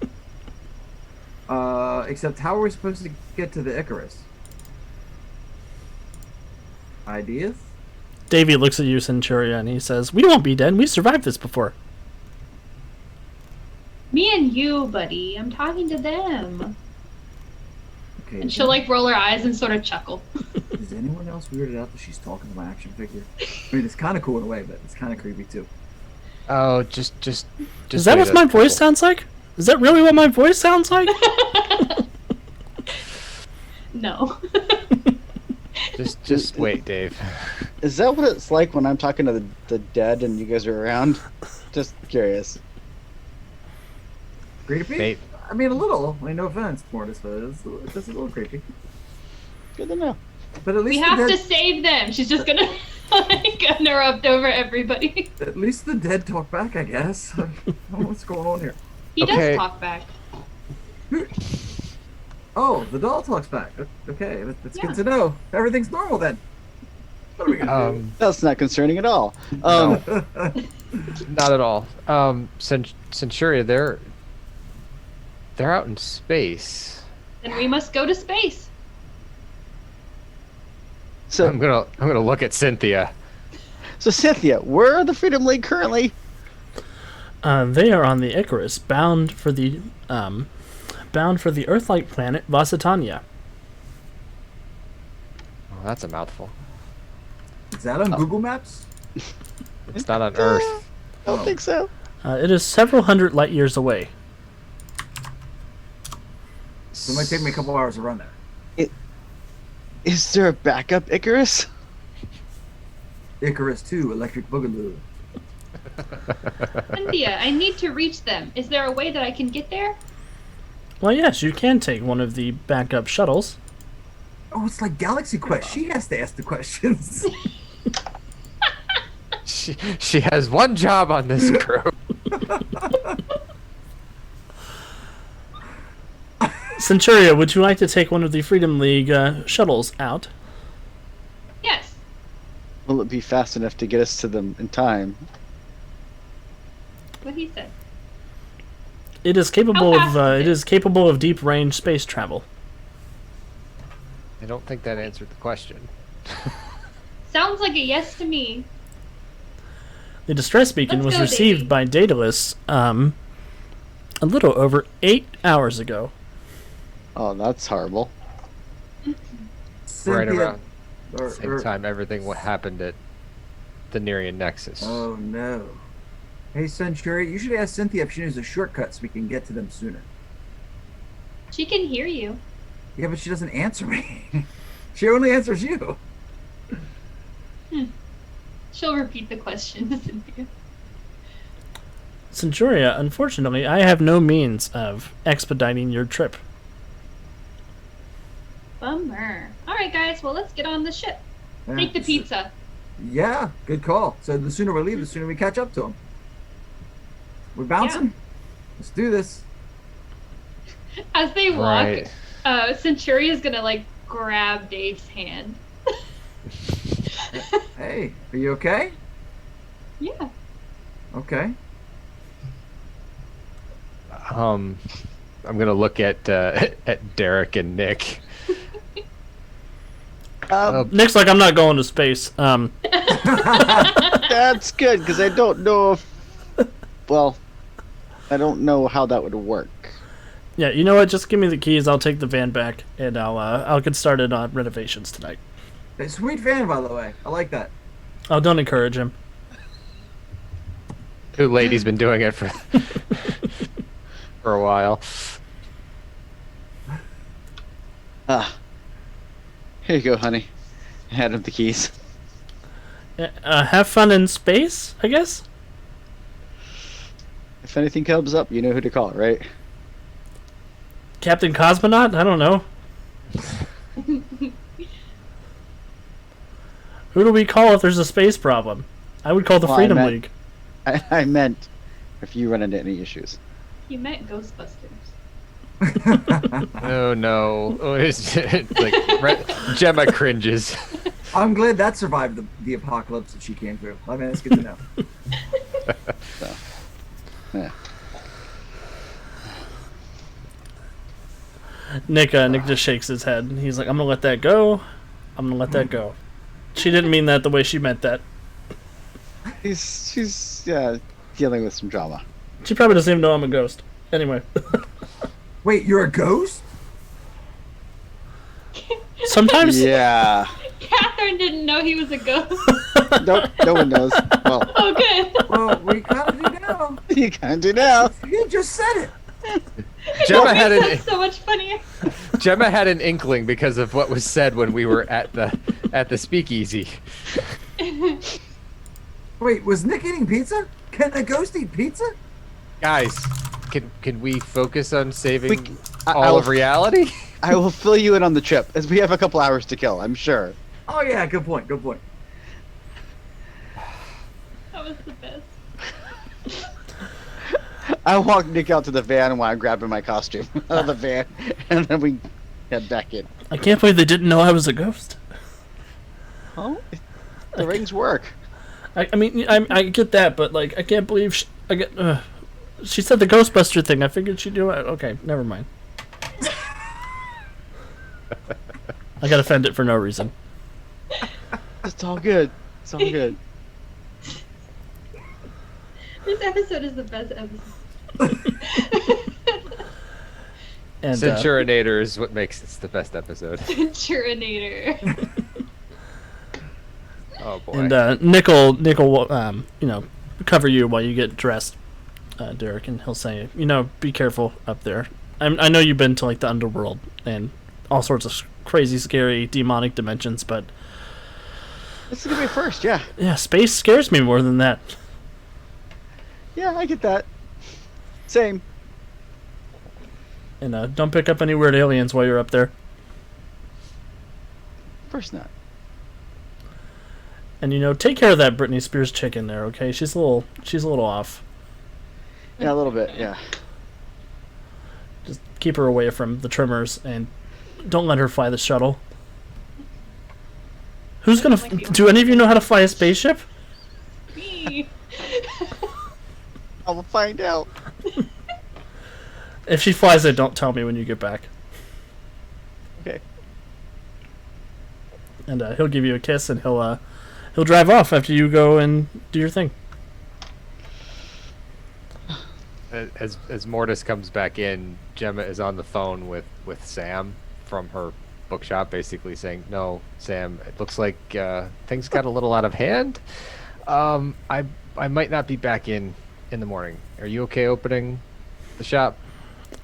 Except how are we supposed to get to the Icarus? Ideas? Davie looks at you, Centuria, and he says, "We won't be dead. We survived this before." Me and you, buddy. I'm talking to them. Okay. And she'll like roll her eyes and sort of chuckle. Is anyone else weirded out that she's talking to my action figure? I mean, it's kind of cool in a way, but it's kind of creepy too. Oh, just. Is that what my voice sounds like? Is that really what my voice sounds like? No. Just wait, Dave. Is that what it's like when I'm talking to the dead and you guys are around? Just curious. Creepy? Nate. I mean, a little. I mean, no offense, Mortis, but it's just a little creepy. Good to know. But at least We have to save them. She's just gonna like interrupt over everybody. At least the dead talk back, I guess. I don't know what's going on here. He Okay. does talk back. Oh, the doll talks back. Okay, that's Yeah. good to know. Everything's normal then. What are we gonna That's not concerning at all. do? Not at all. Centuria, they're out in space. Then we must go to space. So I'm gonna look at Cynthia. So Cynthia, where are the Freedom League currently? They are on the Icarus, bound for the Earth-like planet Vasitania. Oh, that's a mouthful. Is that on Google Maps? It's not on Earth. I don't think so. It is several hundred light years away. So it might take me a couple hours to run there. Is there a backup Icarus? Icarus 2, Electric Boogaloo. Cynthia, I need to reach them. Is there a way that I can get there? Well, yes, you can take one of the backup shuttles. Oh, it's like Galaxy Quest. She has to ask the questions. She has one job on this crew. Centuria, would you like to take one of the Freedom League shuttles out? Yes. Will it be fast enough to get us to them in time? What he said. It is capable How of fast is it? deep range space travel. I don't think that answered the question. Sounds like a yes to me. The distress beacon Let's was go, received Davie. by Daedalus a little over 8 hours ago. Oh, that's horrible. Right Cynthia- around or- the same or- time everything what happened at the Nerian Nexus. Oh no. Hey Centuria, you should ask Cynthia if she knows a shortcut so we can get to them sooner. She can hear you. Yeah, but she doesn't answer me. She only answers you. She'll repeat the question to Cynthia. Centuria, unfortunately, I have no means of expediting your trip. Bummer. Alright guys, well let's get on the ship. Take the pizza. Yeah, good call. So the sooner we leave, the sooner we catch up to them. We're bouncing? Let's do this. As they walk, Right. Centuria's gonna like grab Dave's hand. Hey, are you okay? Yeah. Okay. I'm gonna look at Derek and Nick. Nick's like, I'm not going to space. That's good, because I don't know if... Well, I don't know how that would work. Yeah, you know what? Just give me the keys. I'll take the van back, and I'll get started on renovations tonight. Hey, sweet fan, by the way. I like that. Oh, don't encourage him. Two ladies been doing it for for a while. Here you go, honey. Hand him the keys. Have fun in space, I guess? If anything comes up, you know who to call, right? Captain Cosmonaut? I don't know. Who do we call if there's a space problem? I would call the Well, I Freedom meant- League. I meant if you run into any issues. You met Ghostbusters. Oh no! Oh, it's like Gemma cringes. I'm glad that survived the apocalypse that she came through. I mean, that's good to know. Yeah. Nick just shakes his head. He's like, I'm gonna let that go. I'm gonna let that go. She didn't mean that the way she meant that. She's dealing with some drama. She probably doesn't even know I'm a ghost. Anyway. Wait, you're a ghost? Sometimes... Yeah. Catherine didn't know he was a ghost. Nope, no one knows. Well, Oh, good. Well, we kind of do now. you can do now. You just said it. Gemma had That's an so much funnier. Gemma had an inkling because of what was said when we were at the speakeasy. Wait, was Nick eating pizza? Can a ghost eat pizza? Guys, can we focus on saving I all will- of reality? I will fill you in on the trip, as we have a couple hours to kill, I'm sure. Oh yeah, good point. Good point. That was the best. I walk Nick out to the van while I'm grabbing my costume out of the van, and then we head back in. I can't believe they didn't know I was a ghost. Oh, the rings work. I mean, I get that, but like, I can't believe she said the Ghostbuster thing. I figured she'd do it. Okay, never mind. I got offended for no reason. It's all good. It's all good. This episode is the best episode. And Centurinator is what makes this the best episode. Centurinator. Oh boy. and Nickel, cover you while you get dressed, Derek, and he'll say, be careful up there. I know you've been to like the underworld and all sorts of crazy, scary, demonic dimensions, but This is gonna be first, yeah. yeah, space scares me more than that. Yeah, I get that. Same. And don't pick up any weird aliens while you're up there. Of course not. And take care of that Britney Spears chick in there, okay? She's a little off. Yeah, a little bit, yeah. Just keep her away from the trimmers and don't let her fly the shuttle. Who's gonna? Do any of you know how to fly a spaceship? Me. I will find out. If she flies it, don't tell me when you get back. Okay. And he'll give you a kiss, and he'll drive off after you go and do your thing. As Mortis comes back in, Gemma is on the phone with Sam from her bookshop, basically saying, "No, Sam, it looks like things got a little out of hand. I might not be back in the morning. Are you okay opening the shop?"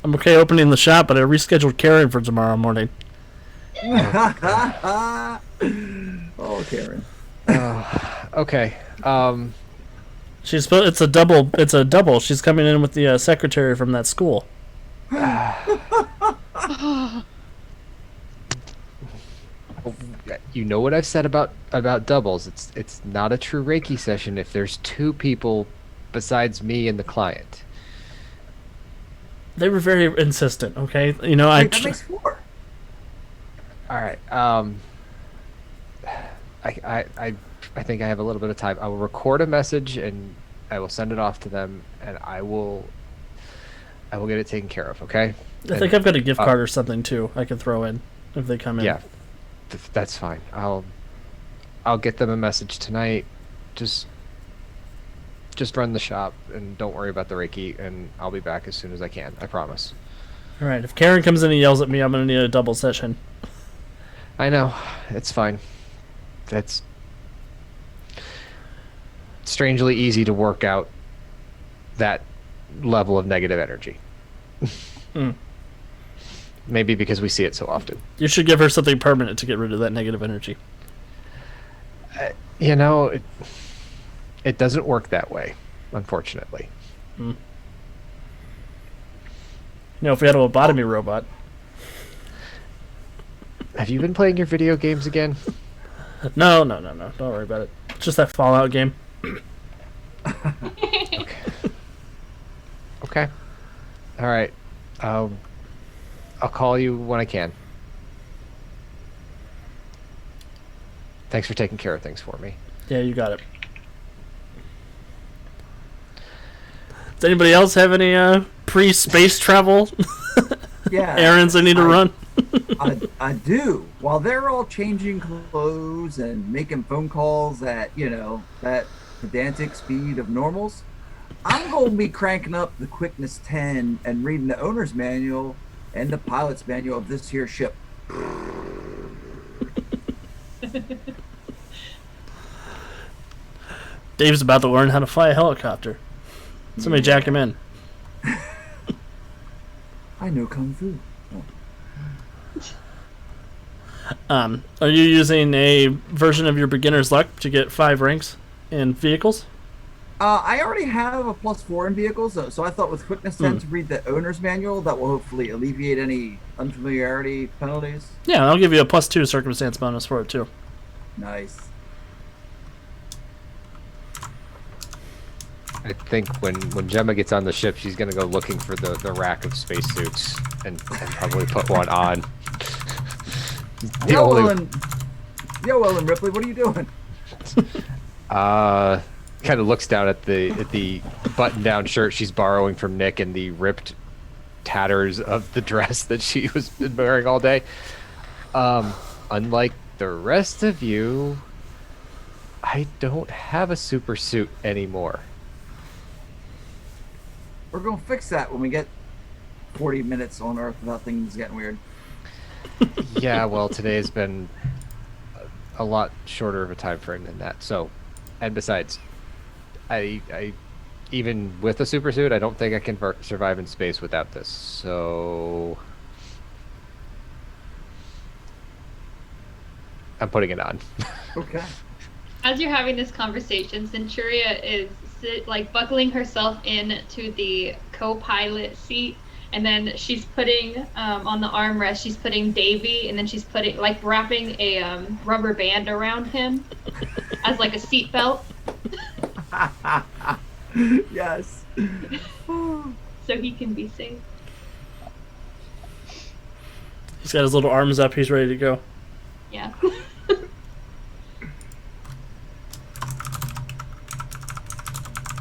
I'm okay opening the shop, but I rescheduled Karen for tomorrow morning. Oh, Karen. Okay. It's a double. It's a double. She's coming in with the secretary from that school. You know what I've said about doubles. It's not a true Reiki session if there's two people besides me and the client. They were very insistent. Okay, Wait, that makes 4. All right. I think I have a little bit of time. I will record a message and I will send it off to them, and I will get it taken care of. Okay. I think I've got a gift card or something too. I can throw in if they come in. Yeah, that's fine. I'll get them a message tonight. Just run the shop and don't worry about the Reiki, and I'll be back as soon as I can. I promise. All right. If Karen comes in and yells at me, I'm gonna need a double session. I know. It's fine. That's strangely easy to work out that level of negative energy. Maybe because we see it so often. You should give her something permanent to get rid of that negative energy. It doesn't work that way, unfortunately. If we had a lobotomy robot. Have you been playing your video games again? No. Don't worry about it. It's just that Fallout game. Okay. All right. I'll call you when I can. Thanks for taking care of things for me. Yeah, you got it. Does anybody else have any pre-space travel Yeah. errands I need to run? I do. While they're all changing clothes and making phone calls at, that pedantic speed of normals, I'm going to be cranking up the quickness 10 and reading the owner's manual and the pilot's manual of this here ship. Dave's about to learn how to fly a helicopter. Somebody jack him in. I know Kung Fu. Are you using a version of your beginner's luck to get 5 ranks in vehicles? I already have a +4 in vehicles, so I thought with quickness 10 to read the owner's manual, that will hopefully alleviate any unfamiliarity penalties. Yeah, I'll give you a +2 circumstance bonus for it too. Nice. I think when Gemma gets on the ship, she's gonna go looking for the rack of spacesuits and probably put one on. Yo, Ellen Ripley, what are you doing? Kind of looks down at the button-down shirt she's borrowing from Nick and the ripped tatters of the dress that she was been wearing all day. Unlike the rest of you, I don't have a super suit anymore. We're gonna fix that when we get 40 minutes on Earth without things getting weird. Yeah, well, today has been a lot shorter of a time frame than that. So, and besides, I even with a super suit, I don't think I can survive in space without this. So, I'm putting it on. Okay. As you're having this conversation, Centuria is buckling herself into the co-pilot seat, and then she's putting on the armrest. She's putting Davie, and then she's putting wrapping a rubber band around him as like a seat belt, Yes. so he can be safe. He's got his little arms up. He's ready to go. Yeah.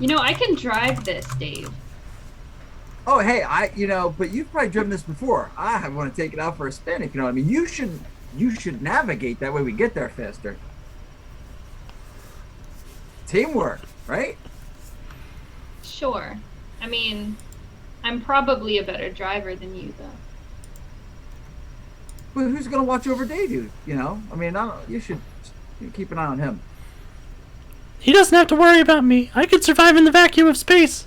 You know, I can drive this, Dave. Oh, hey, but you've probably driven this before. I want to take it out for a spin, if you know what I mean. You should navigate, that way we get there faster. Teamwork, right? Sure. I mean, I'm probably a better driver than you, though. But who's going to watch over Davey, you know? I mean, you should keep an eye on him. He doesn't have to worry about me. I could survive in the vacuum of space.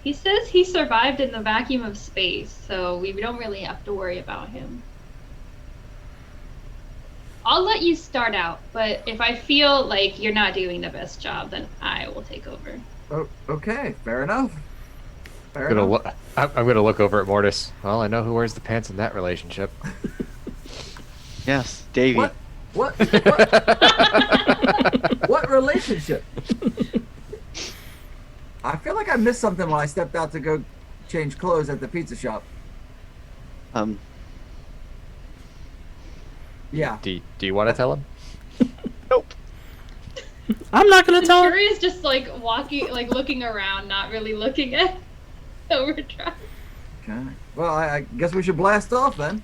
He says he survived in the vacuum of space, so we don't really have to worry about him. I'll let you start out, but if I feel like you're not doing the best job, then I will take over. Oh, okay, fair enough. I'm gonna look over at Mortis. Well, I know who wears the pants in that relationship. Yes, Davey. What? What relationship? I feel like I missed something when I stepped out to go change clothes at the pizza shop. Yeah. Do you want to tell him? Nope. I'm not gonna tell him. Centuria's just walking, looking around, not really looking at Overdrive. Okay. Well, I guess we should blast off then.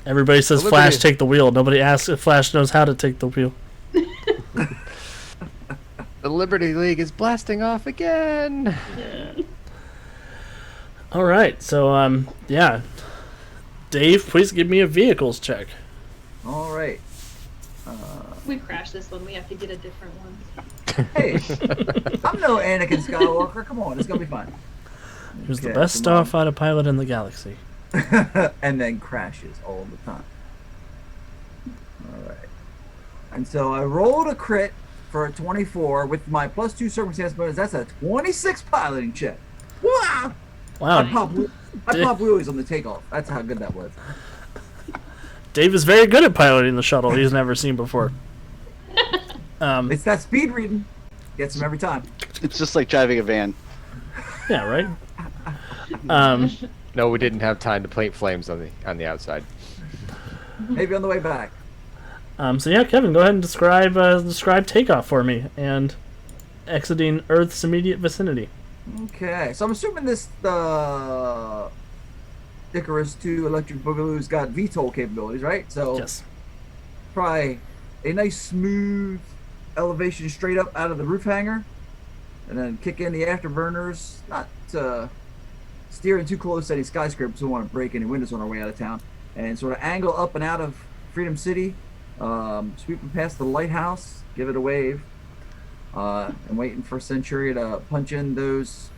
Everybody says Flash take the wheel. Nobody asks if Flash knows how to take the wheel. The Liberty League is blasting off again. Yeah. All right, so yeah, Dave, please give me a vehicles check. All right. We crashed this one. We have to get a different one. Hey, I'm no Anakin Skywalker. Come on, it's gonna be fine. He was the Okay, best come on. starfighter pilot in the galaxy. And then crashes all the time. All right. And so I rolled a crit for a 24 with my +2 circumstance bonus. That's a 26 piloting check. Wow! Wow, I pop wheelies on the takeoff. That's how good that was. Dave is very good at piloting the shuttle he's never seen before. It's that speed reading. Gets him every time. It's just like driving a van. Yeah, right. No, we didn't have time to paint flames on the outside. Maybe on the way back. So yeah, Kevin, go ahead and describe takeoff for me and exiting Earth's immediate vicinity. Okay, so I'm assuming this Icarus 2 Electric Boogaloo's got VTOL capabilities, right? So Yes. probably a nice smooth elevation straight up out of the roof hanger, and then kick in the afterburners, not steering too close to any skyscrapers. We don't want to break any windows on our way out of town, and sort of angle up and out of Freedom City, sweeping past the lighthouse, give it a wave, and waiting for Centuria to punch in those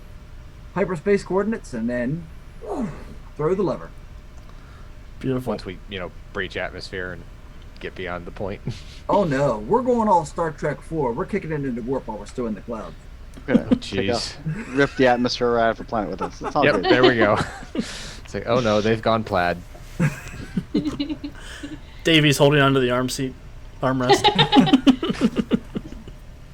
hyperspace coordinates, and then throw the lever. Beautiful. Once we, breach atmosphere and get beyond the point. Oh no, we're going all Star Trek 4. We're kicking it into warp while we're still in the clouds. We're gonna Jeez. rip the atmosphere right off the planet with us. It's all Yep, good. there we go. It's like, oh no, they've gone plaid. Davey's holding onto the armrest.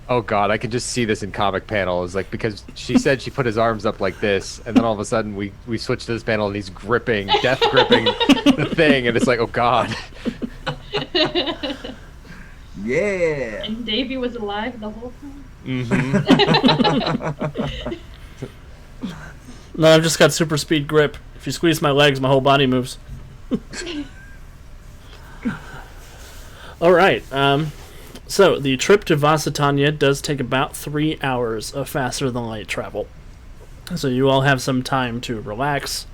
Oh god, I could just see this in comic panels, like, because she said she put his arms up like this, and then all of a sudden we switch to this panel and he's death gripping the thing, and it's like, oh god. Yeah. And Davey was alive the whole time. Mm-hmm. No, I've just got super speed grip. If you squeeze my legs, my whole body moves. All right. So the trip to Vasitania does take about 3 hours of faster than light travel. So you all have some time to relax.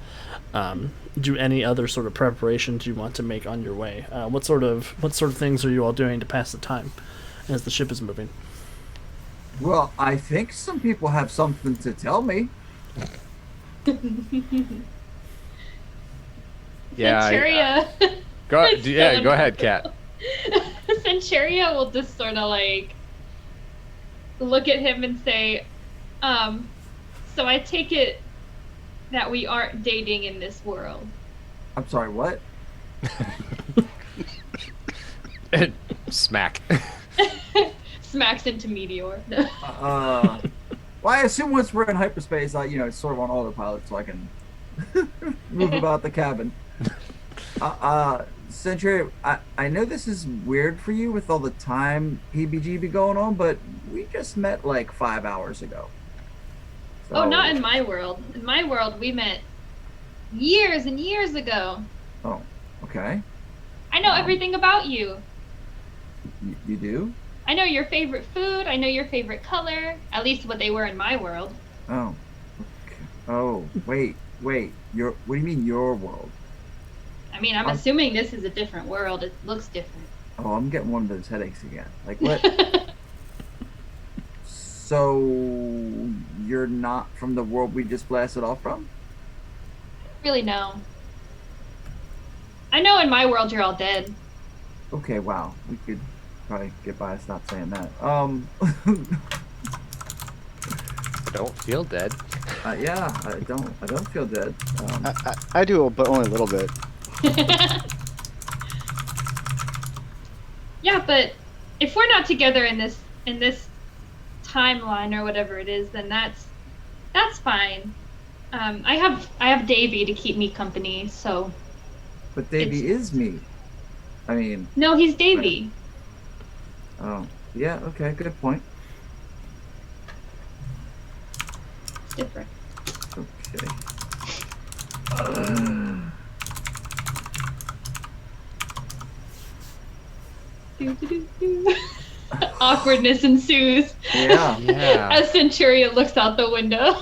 Do any other sort of preparations you want to make on your way? What sort of things are you all doing to pass the time as the ship is moving? Well, I think some people have something to tell me. Yeah. Centuria. Go Still go ahead, Kat. Centuria will just sort of like look at him and say, so I take it that we aren't dating in this world. I'm sorry, what? Smack. Smacks into Meteor. Well, I assume once we're in hyperspace, it's sort of on autopilot, so I can move about the cabin. Centuria, I know this is weird for you with all the time PBG going on, but we just met like 5 hours ago. So... Oh, not in my world. In my world, we met years and years ago. Oh, okay. I know everything about you. You do? I know your favorite food. I know your favorite color. At least what they were in my world. Oh. Okay. Oh, wait. What do you mean your world? I mean, I'm assuming this is a different world. It looks different. Oh, I'm getting one of those headaches again. Like what? So you're not from the world we just blasted off from? Really, no. I know in my world you're all dead. Okay, wow. We could probably get by us not saying that. Don't feel dead. Yeah, I don't feel dead. I do, but only a little bit. Yeah, but if we're not together in this timeline or whatever it is, then that's fine. I have Davie to keep me company, so. But Davie is me. I mean. No, he's Davie. Oh, yeah. Okay, good point. It's different. Okay. Awkwardness ensues. Yeah. As Centuria looks out the window.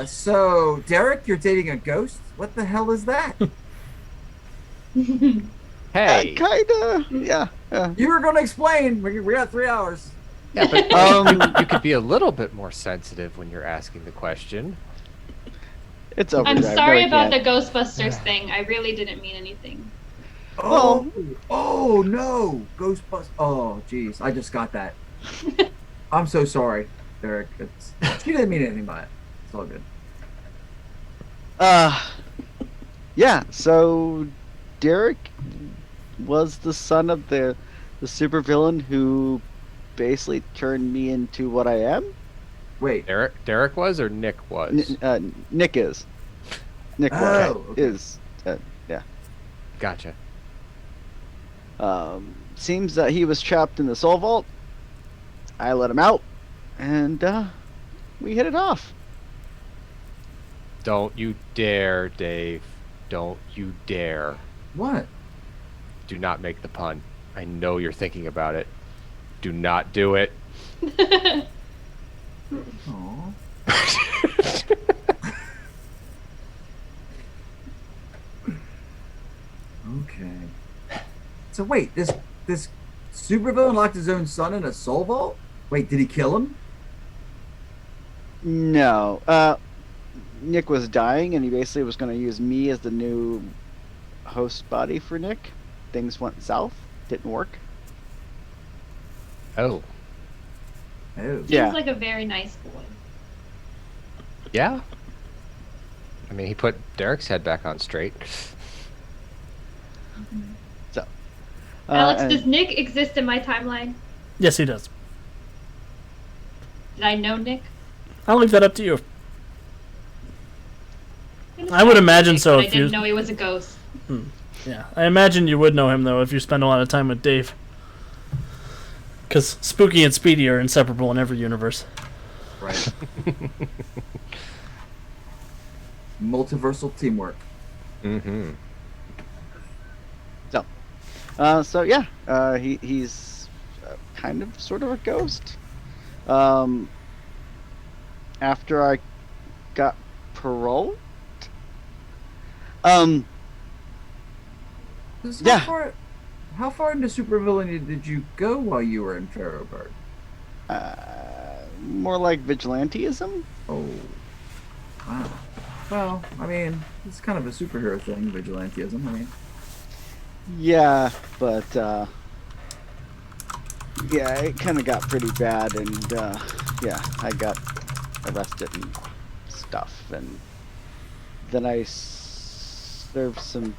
So Derek, you're dating a ghost? What the hell is that? Hey. Kinda. Yeah. You were gonna explain. We got 3 hours. Yeah, but you could be a little bit more sensitive when you're asking the question. It's over. I'm sorry about the Ghostbusters thing. I really didn't mean anything. Oh no, Ghostbusters. Oh jeez, I just got that. I'm so sorry, Derek. She didn't mean anything by it. It's all good. Yeah. So Derek was the son of the supervillain who basically turned me into what I am. Wait, Derek was or Nick was? Nick is. Nick is. Yeah. Gotcha. Seems that he was trapped in the soul vault. I let him out, and we hit it off. Don't you dare, Dave. Don't you dare. what? Do not make the pun. I know you're thinking about it. Do not do it. Oh. Okay. So wait, this supervillain locked his own son in a soul vault? Wait, did he kill him? No. Nick was dying, and he basically was going to use me as the new host body for Nick. Things went south. Didn't work. Oh. Oh. Yeah. Seems like a very nice boy. Yeah? I mean, he put Derek's head back on straight. So. Alex, does Nick exist in my timeline? Yes, he does. Did I know Nick? I'll leave that up to you. I would imagine Nick, so but if I didn't you- know he was a ghost. Yeah, I imagine you would know him though if you spend a lot of time with Dave. Because Spooky and Speedy are inseparable in every universe. Right. Multiversal teamwork. Mm-hmm. So yeah, he's kind of sort of a ghost. After I got paroled. Just Yeah. How far into supervillainy did you go while you were in Pharaohburg? More like vigilanteism. Oh, wow. Well, I mean, it's kind of a superhero thing, vigilanteism. I mean, Yeah, but yeah, it kind of got pretty bad, and yeah, I got arrested and stuff, and then I served some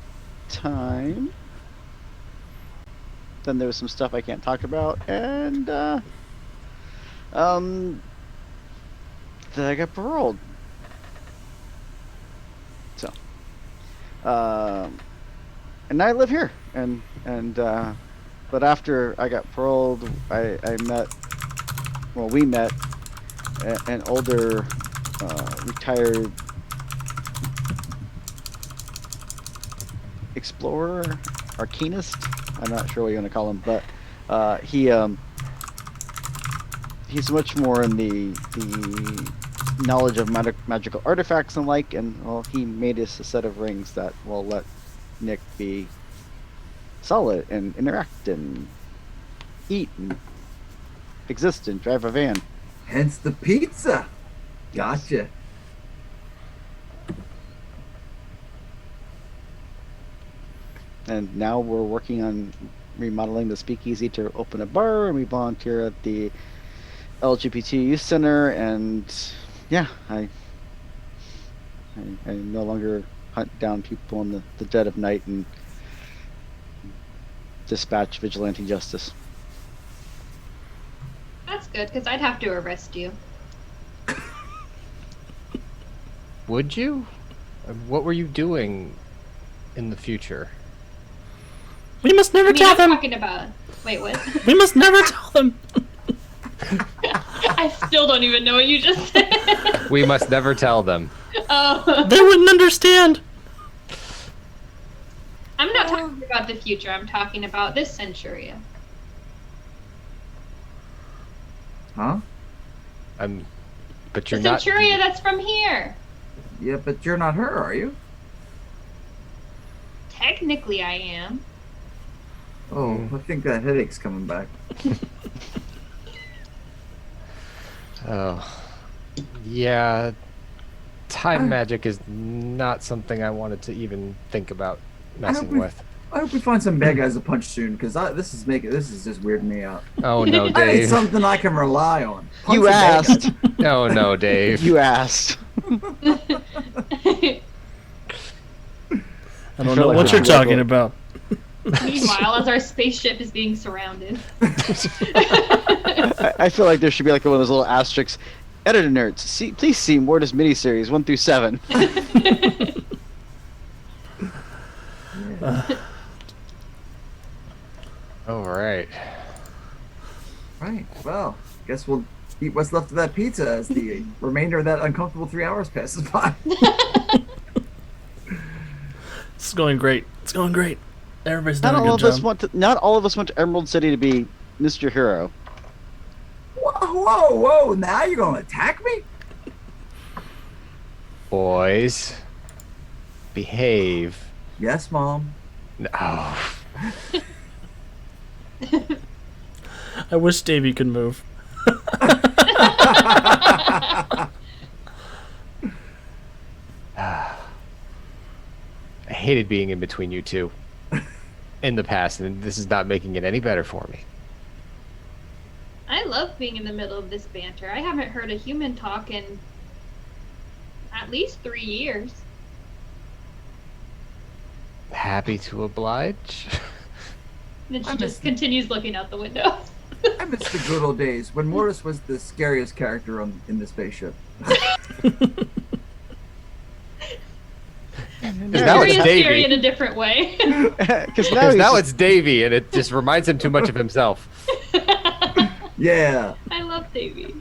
time. Then there was some stuff I can't talk about, and then I got paroled. So, and now I live here, and but after I got paroled, we met an older retired explorer, arcanist. I'm not sure what you want to call him, but he's much more in the knowledge of magical artifacts and like, and well, he made us a set of rings that will let Nick be solid and interact and eat and exist and drive a van. hence the pizza. Gotcha. And now we're working on remodeling the speakeasy to open a bar, and we volunteer at the LGBT youth center, and yeah, I no longer hunt down people in the dead of night and dispatch vigilante justice. That's good, because I'd have to arrest you. Would you? What were you doing in the future? We must never I mean, tell I'm them. talking about... Wait, what? We must never tell them. I still don't even know what you just said. We must never tell them. Oh. They wouldn't understand. I'm not talking about the future. I'm talking about this Centuria. Huh? But The you're not. Centuria that's from here. Yeah, but you're not her, are you? Technically, I am. Oh, I think that headache's coming back. Oh, yeah. Time magic is not something I wanted to even think about messing with. I hope we find some bad guys to punch soon, because this is just weirding me out. Oh no, I need Dave. something I can rely on. Punch You some bad guys. asked. Oh no, Dave. You asked. I don't feel know like what we you're should talking go- about. Meanwhile, as our spaceship is being surrounded. I feel like there should be like one of those little asterisks. Editor nerds, please see Mortis miniseries 1 through 7. All right. Right. Well, guess we'll eat what's left of that pizza as the remainder of that uncomfortable 3 hours passes by. It's going great. It's going great. Everybody's Not doing a all good of us job. not all of us want to Emerald City to be Mr. Hero. Whoa! Now you're gonna attack me? Boys, behave. Yes, Mom. No. I wish Davie could move. I hated being in between you two in the past, and this is not making it any better for me. I love being in the middle of this banter. I haven't heard a human talk in at least 3 years. Happy to oblige. And I she miss just continues looking out the window. I miss the good old days when Mortis was the scariest character in the spaceship. Now it's Very scary in Davie. a different way. Because Because now he's it's Davie, and it just reminds him too much of himself. Yeah. I love Davie.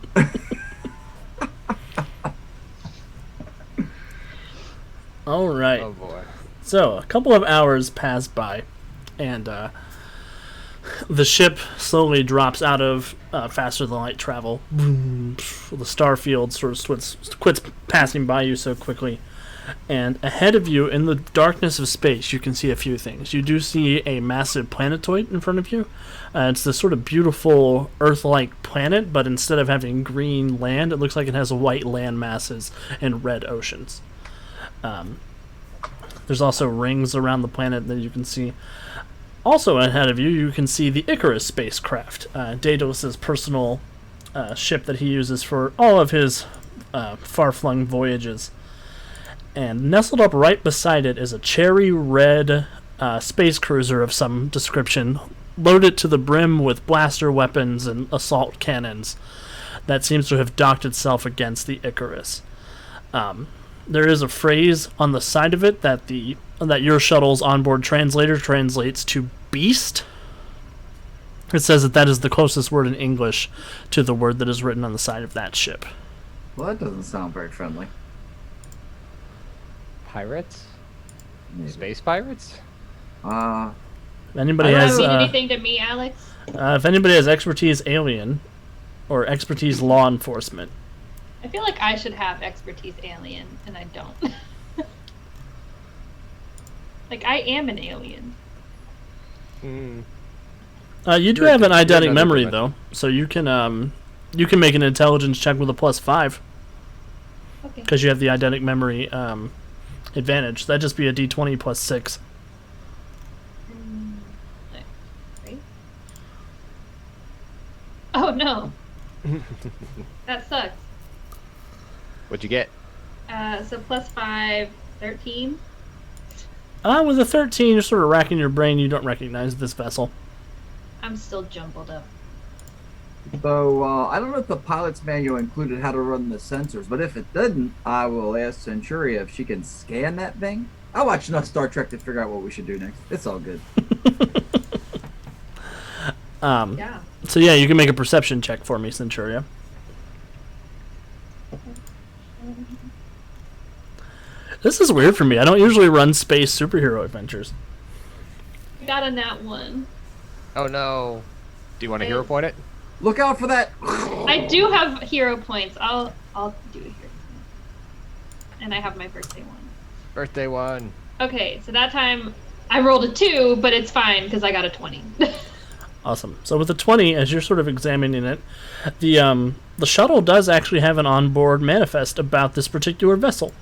All right. Oh boy. So a couple of hours pass by, and The ship slowly drops out of faster than light travel. Boom. The star field sort of quits passing by you so quickly. And ahead of you, in the darkness of space, you can see a few things. You do see a massive planetoid in front of you. It's this sort of beautiful Earth-like planet, but instead of having green land, it looks like it has white land masses and red oceans. There's also rings around the planet that you can see. Also ahead of you, you can see the Icarus spacecraft, Daedalus' personal ship that he uses for all of his far-flung voyages. And nestled up right beside it is a cherry red space cruiser of some description, loaded to the brim with blaster weapons and assault cannons that seems to have docked itself against the Icarus. There is a phrase on the side of it that your shuttle's onboard translator translates to beast. It says that is the closest word in English to the word that is written on the side of that ship. Well, that doesn't sound very friendly. Pirates? Maybe. Space pirates? If anybody Does has that mean anything to me, Alex? if anybody has expertise alien or expertise law enforcement, I feel like I should have expertise alien, and I don't. Like, I am an alien. you do You're have an you're eidetic another memory dimension. though, so you can make an intelligence check with a +5 Okay. because you have the eidetic memory advantage. That'd just be a d20 +6. Right. Oh, no. That sucks. What'd you get? So +5, 13. With a 13, you're sort of racking your brain. You don't recognize this vessel. I'm still jumbled up. So, I don't know if the pilot's manual included how to run the sensors, but if it didn't, I will ask Centuria if she can scan that thing. I watched enough Star Trek to figure out what we should do next. It's all good. Yeah. So yeah, you can make a perception check for me, Centuria. This is weird for me. I don't usually run space superhero adventures. I got a nat 1. Oh no. Do you want to hero point it? Look out for that! I do have hero points. I'll do a hero point. And I have my birthday one. Birthday one. Okay, so that time I rolled a 2, but it's fine because I got a 20. Awesome. So with the 20, as you're sort of examining it, the shuttle does actually have an onboard manifest about this particular vessel.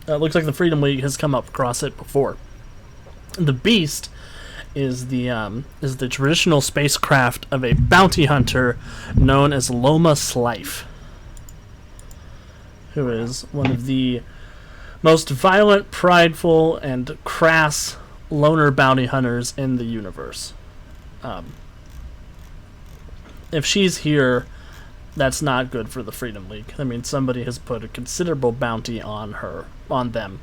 It looks like the Freedom League has come up across it before. The Beast is the traditional spacecraft of a bounty hunter known as Loma Slife, who is one of the most violent, prideful, and crass loner bounty hunters in the universe. If she's here, that's not good for the Freedom League. I mean, somebody has put a considerable bounty on them.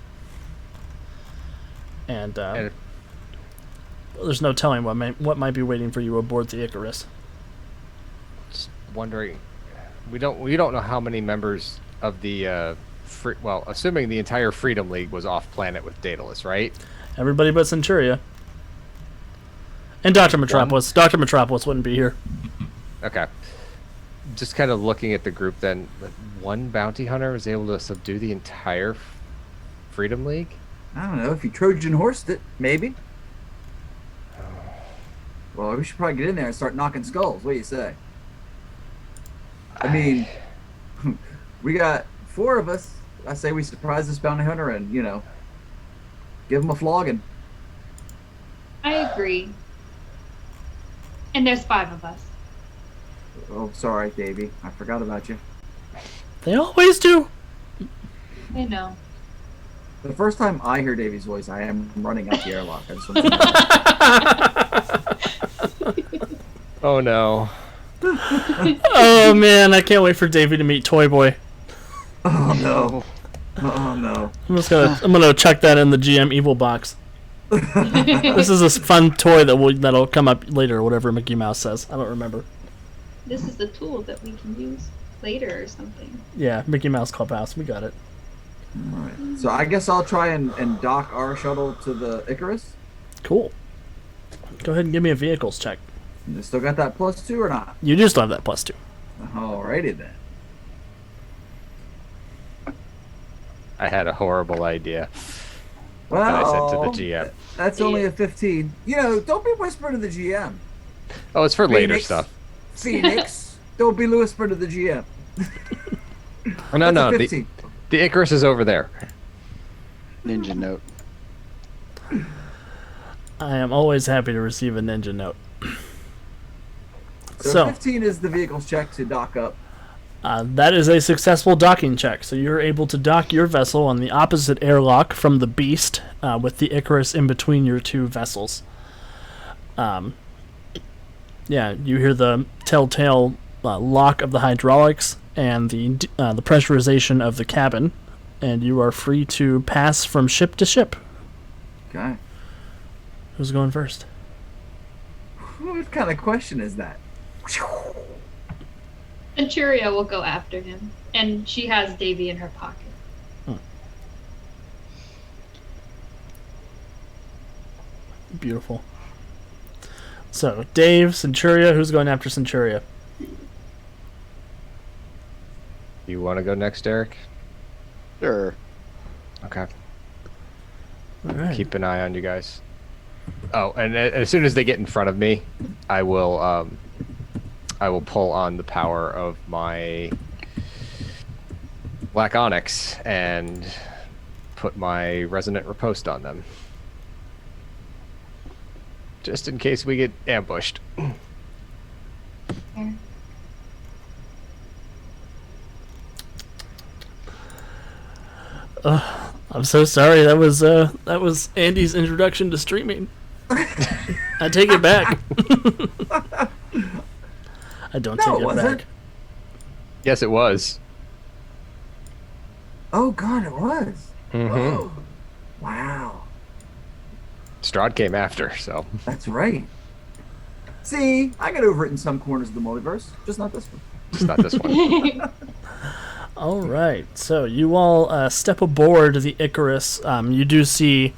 And there's no telling what might be waiting for you aboard the Icarus. Just wondering. We don't know how many members of the assuming the entire Freedom League was off planet with Daedalus, right? Everybody but Centuria. And Dr. Metropolis. Dr. Metropolis wouldn't be here. Okay. Just kind of looking at the group then, one bounty hunter was able to subdue the entire Freedom League? I don't know, if you Trojan horsed it, maybe. Well, we should probably get in there and start knocking skulls. What do you say? I mean, we got 4 of us. I say we surprise this bounty hunter and, give him a flogging. I agree. And there's 5 of us. Oh, sorry, Davie. I forgot about you. They always do. I know. The first time I hear Davie's voice, I am running out the airlock. I just want to know. Oh no. Oh man, I can't wait for Davie to meet Toy Boy. Oh no. Oh no. I'm gonna chuck that in the GM evil box. This is a fun toy that'll come up later, or whatever Mickey Mouse says. I don't remember. This is the tool that we can use later or something. Yeah, Mickey Mouse Clubhouse. We got it. Alright. So I guess I'll try and dock our shuttle to the Icarus. Cool. Go ahead and give me a vehicles check. You still got that +2 or not? You do still have that +2. Alrighty then. I had a horrible idea Well, that I sent to the GM. That's only a 15. Don't be whispering to the GM. Oh, it's for later Phoenix. stuff. Phoenix, don't be whispering to the GM. Oh, no, That's no. a 15. The Icarus is over there. Ninja note. I am always happy to receive a ninja note. So 15 is the vehicle's check to dock up. That is a successful docking check. So you're able to dock your vessel on the opposite airlock from the Beast, with the Icarus in between your two vessels. Yeah, you hear the telltale lock of the hydraulics and the pressurization of the cabin, and you are free to pass from ship to ship. Okay. Who's going first? What kind of question is that? Centuria will go after him, and she has Davie in her pocket. Beautiful. So, Dave, Centuria, who's going after Centuria? You want to go next, Eric? Sure. Okay. All right. Keep an eye on you guys. Oh, and as soon as they get in front of me, I will pull on the power of my Black Onyx and put my Resonant Riposte on them. Just in case we get ambushed. I'm so sorry. That was Andy's introduction to streaming. I take it back. I don't No, take it it wasn't. back. Yes, it was. Oh God, it was. Mm-hmm. Wow, Strahd came after, so. that's right. See, I got over it in some corners of the multiverse, just not this one. It's not this one. All right. So you all step aboard the Icarus. You do see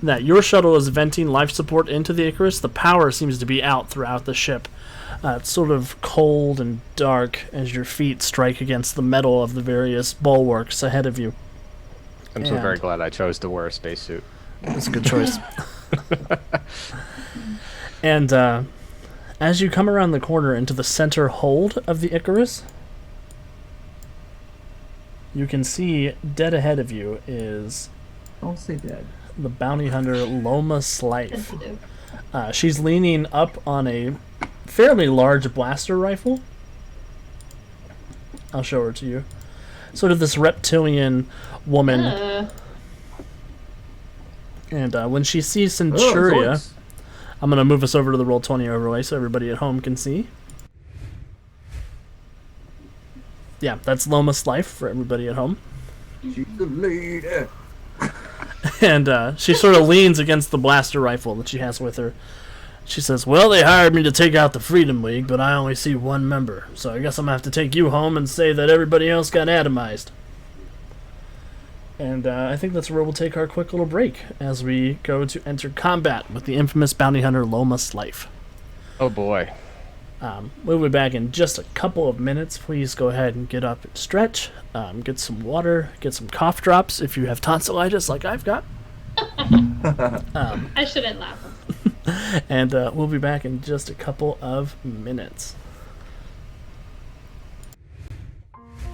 that your shuttle is venting life support into the Icarus. The power seems to be out throughout the ship. It's sort of cold and dark as your feet strike against the metal of the various bulwarks ahead of you. I'm so And- very glad I chose to wear a spacesuit. That's a good choice. And as you come around the corner into the center hold of the Icarus, you can see dead ahead of you is Don't say dead. the bounty hunter Loma Slife. Sensitive. She's leaning up on a fairly large blaster rifle. I'll show her to you. Sort of this reptilian woman. And when she sees Centuria, Zoinks. I'm going to move us over to the Roll20 overlay so everybody at home can see. Yeah, that's Loma's life for everybody at home. She's the lady. And she sort of leans against the blaster rifle that she has with her. She says, "Well, they hired me to take out the Freedom League, but I only see one member. So I guess I'm going to have to take you home and say that everybody else got atomized." And I think that's where we'll take our quick little break as we go to enter combat with the infamous bounty hunter Loma's life. Oh boy. We'll be back in just a couple of minutes. Please go ahead and get up and stretch, get some water, get some cough drops if you have tonsillitis like I've got. I shouldn't laugh. And we'll be back in just a couple of minutes.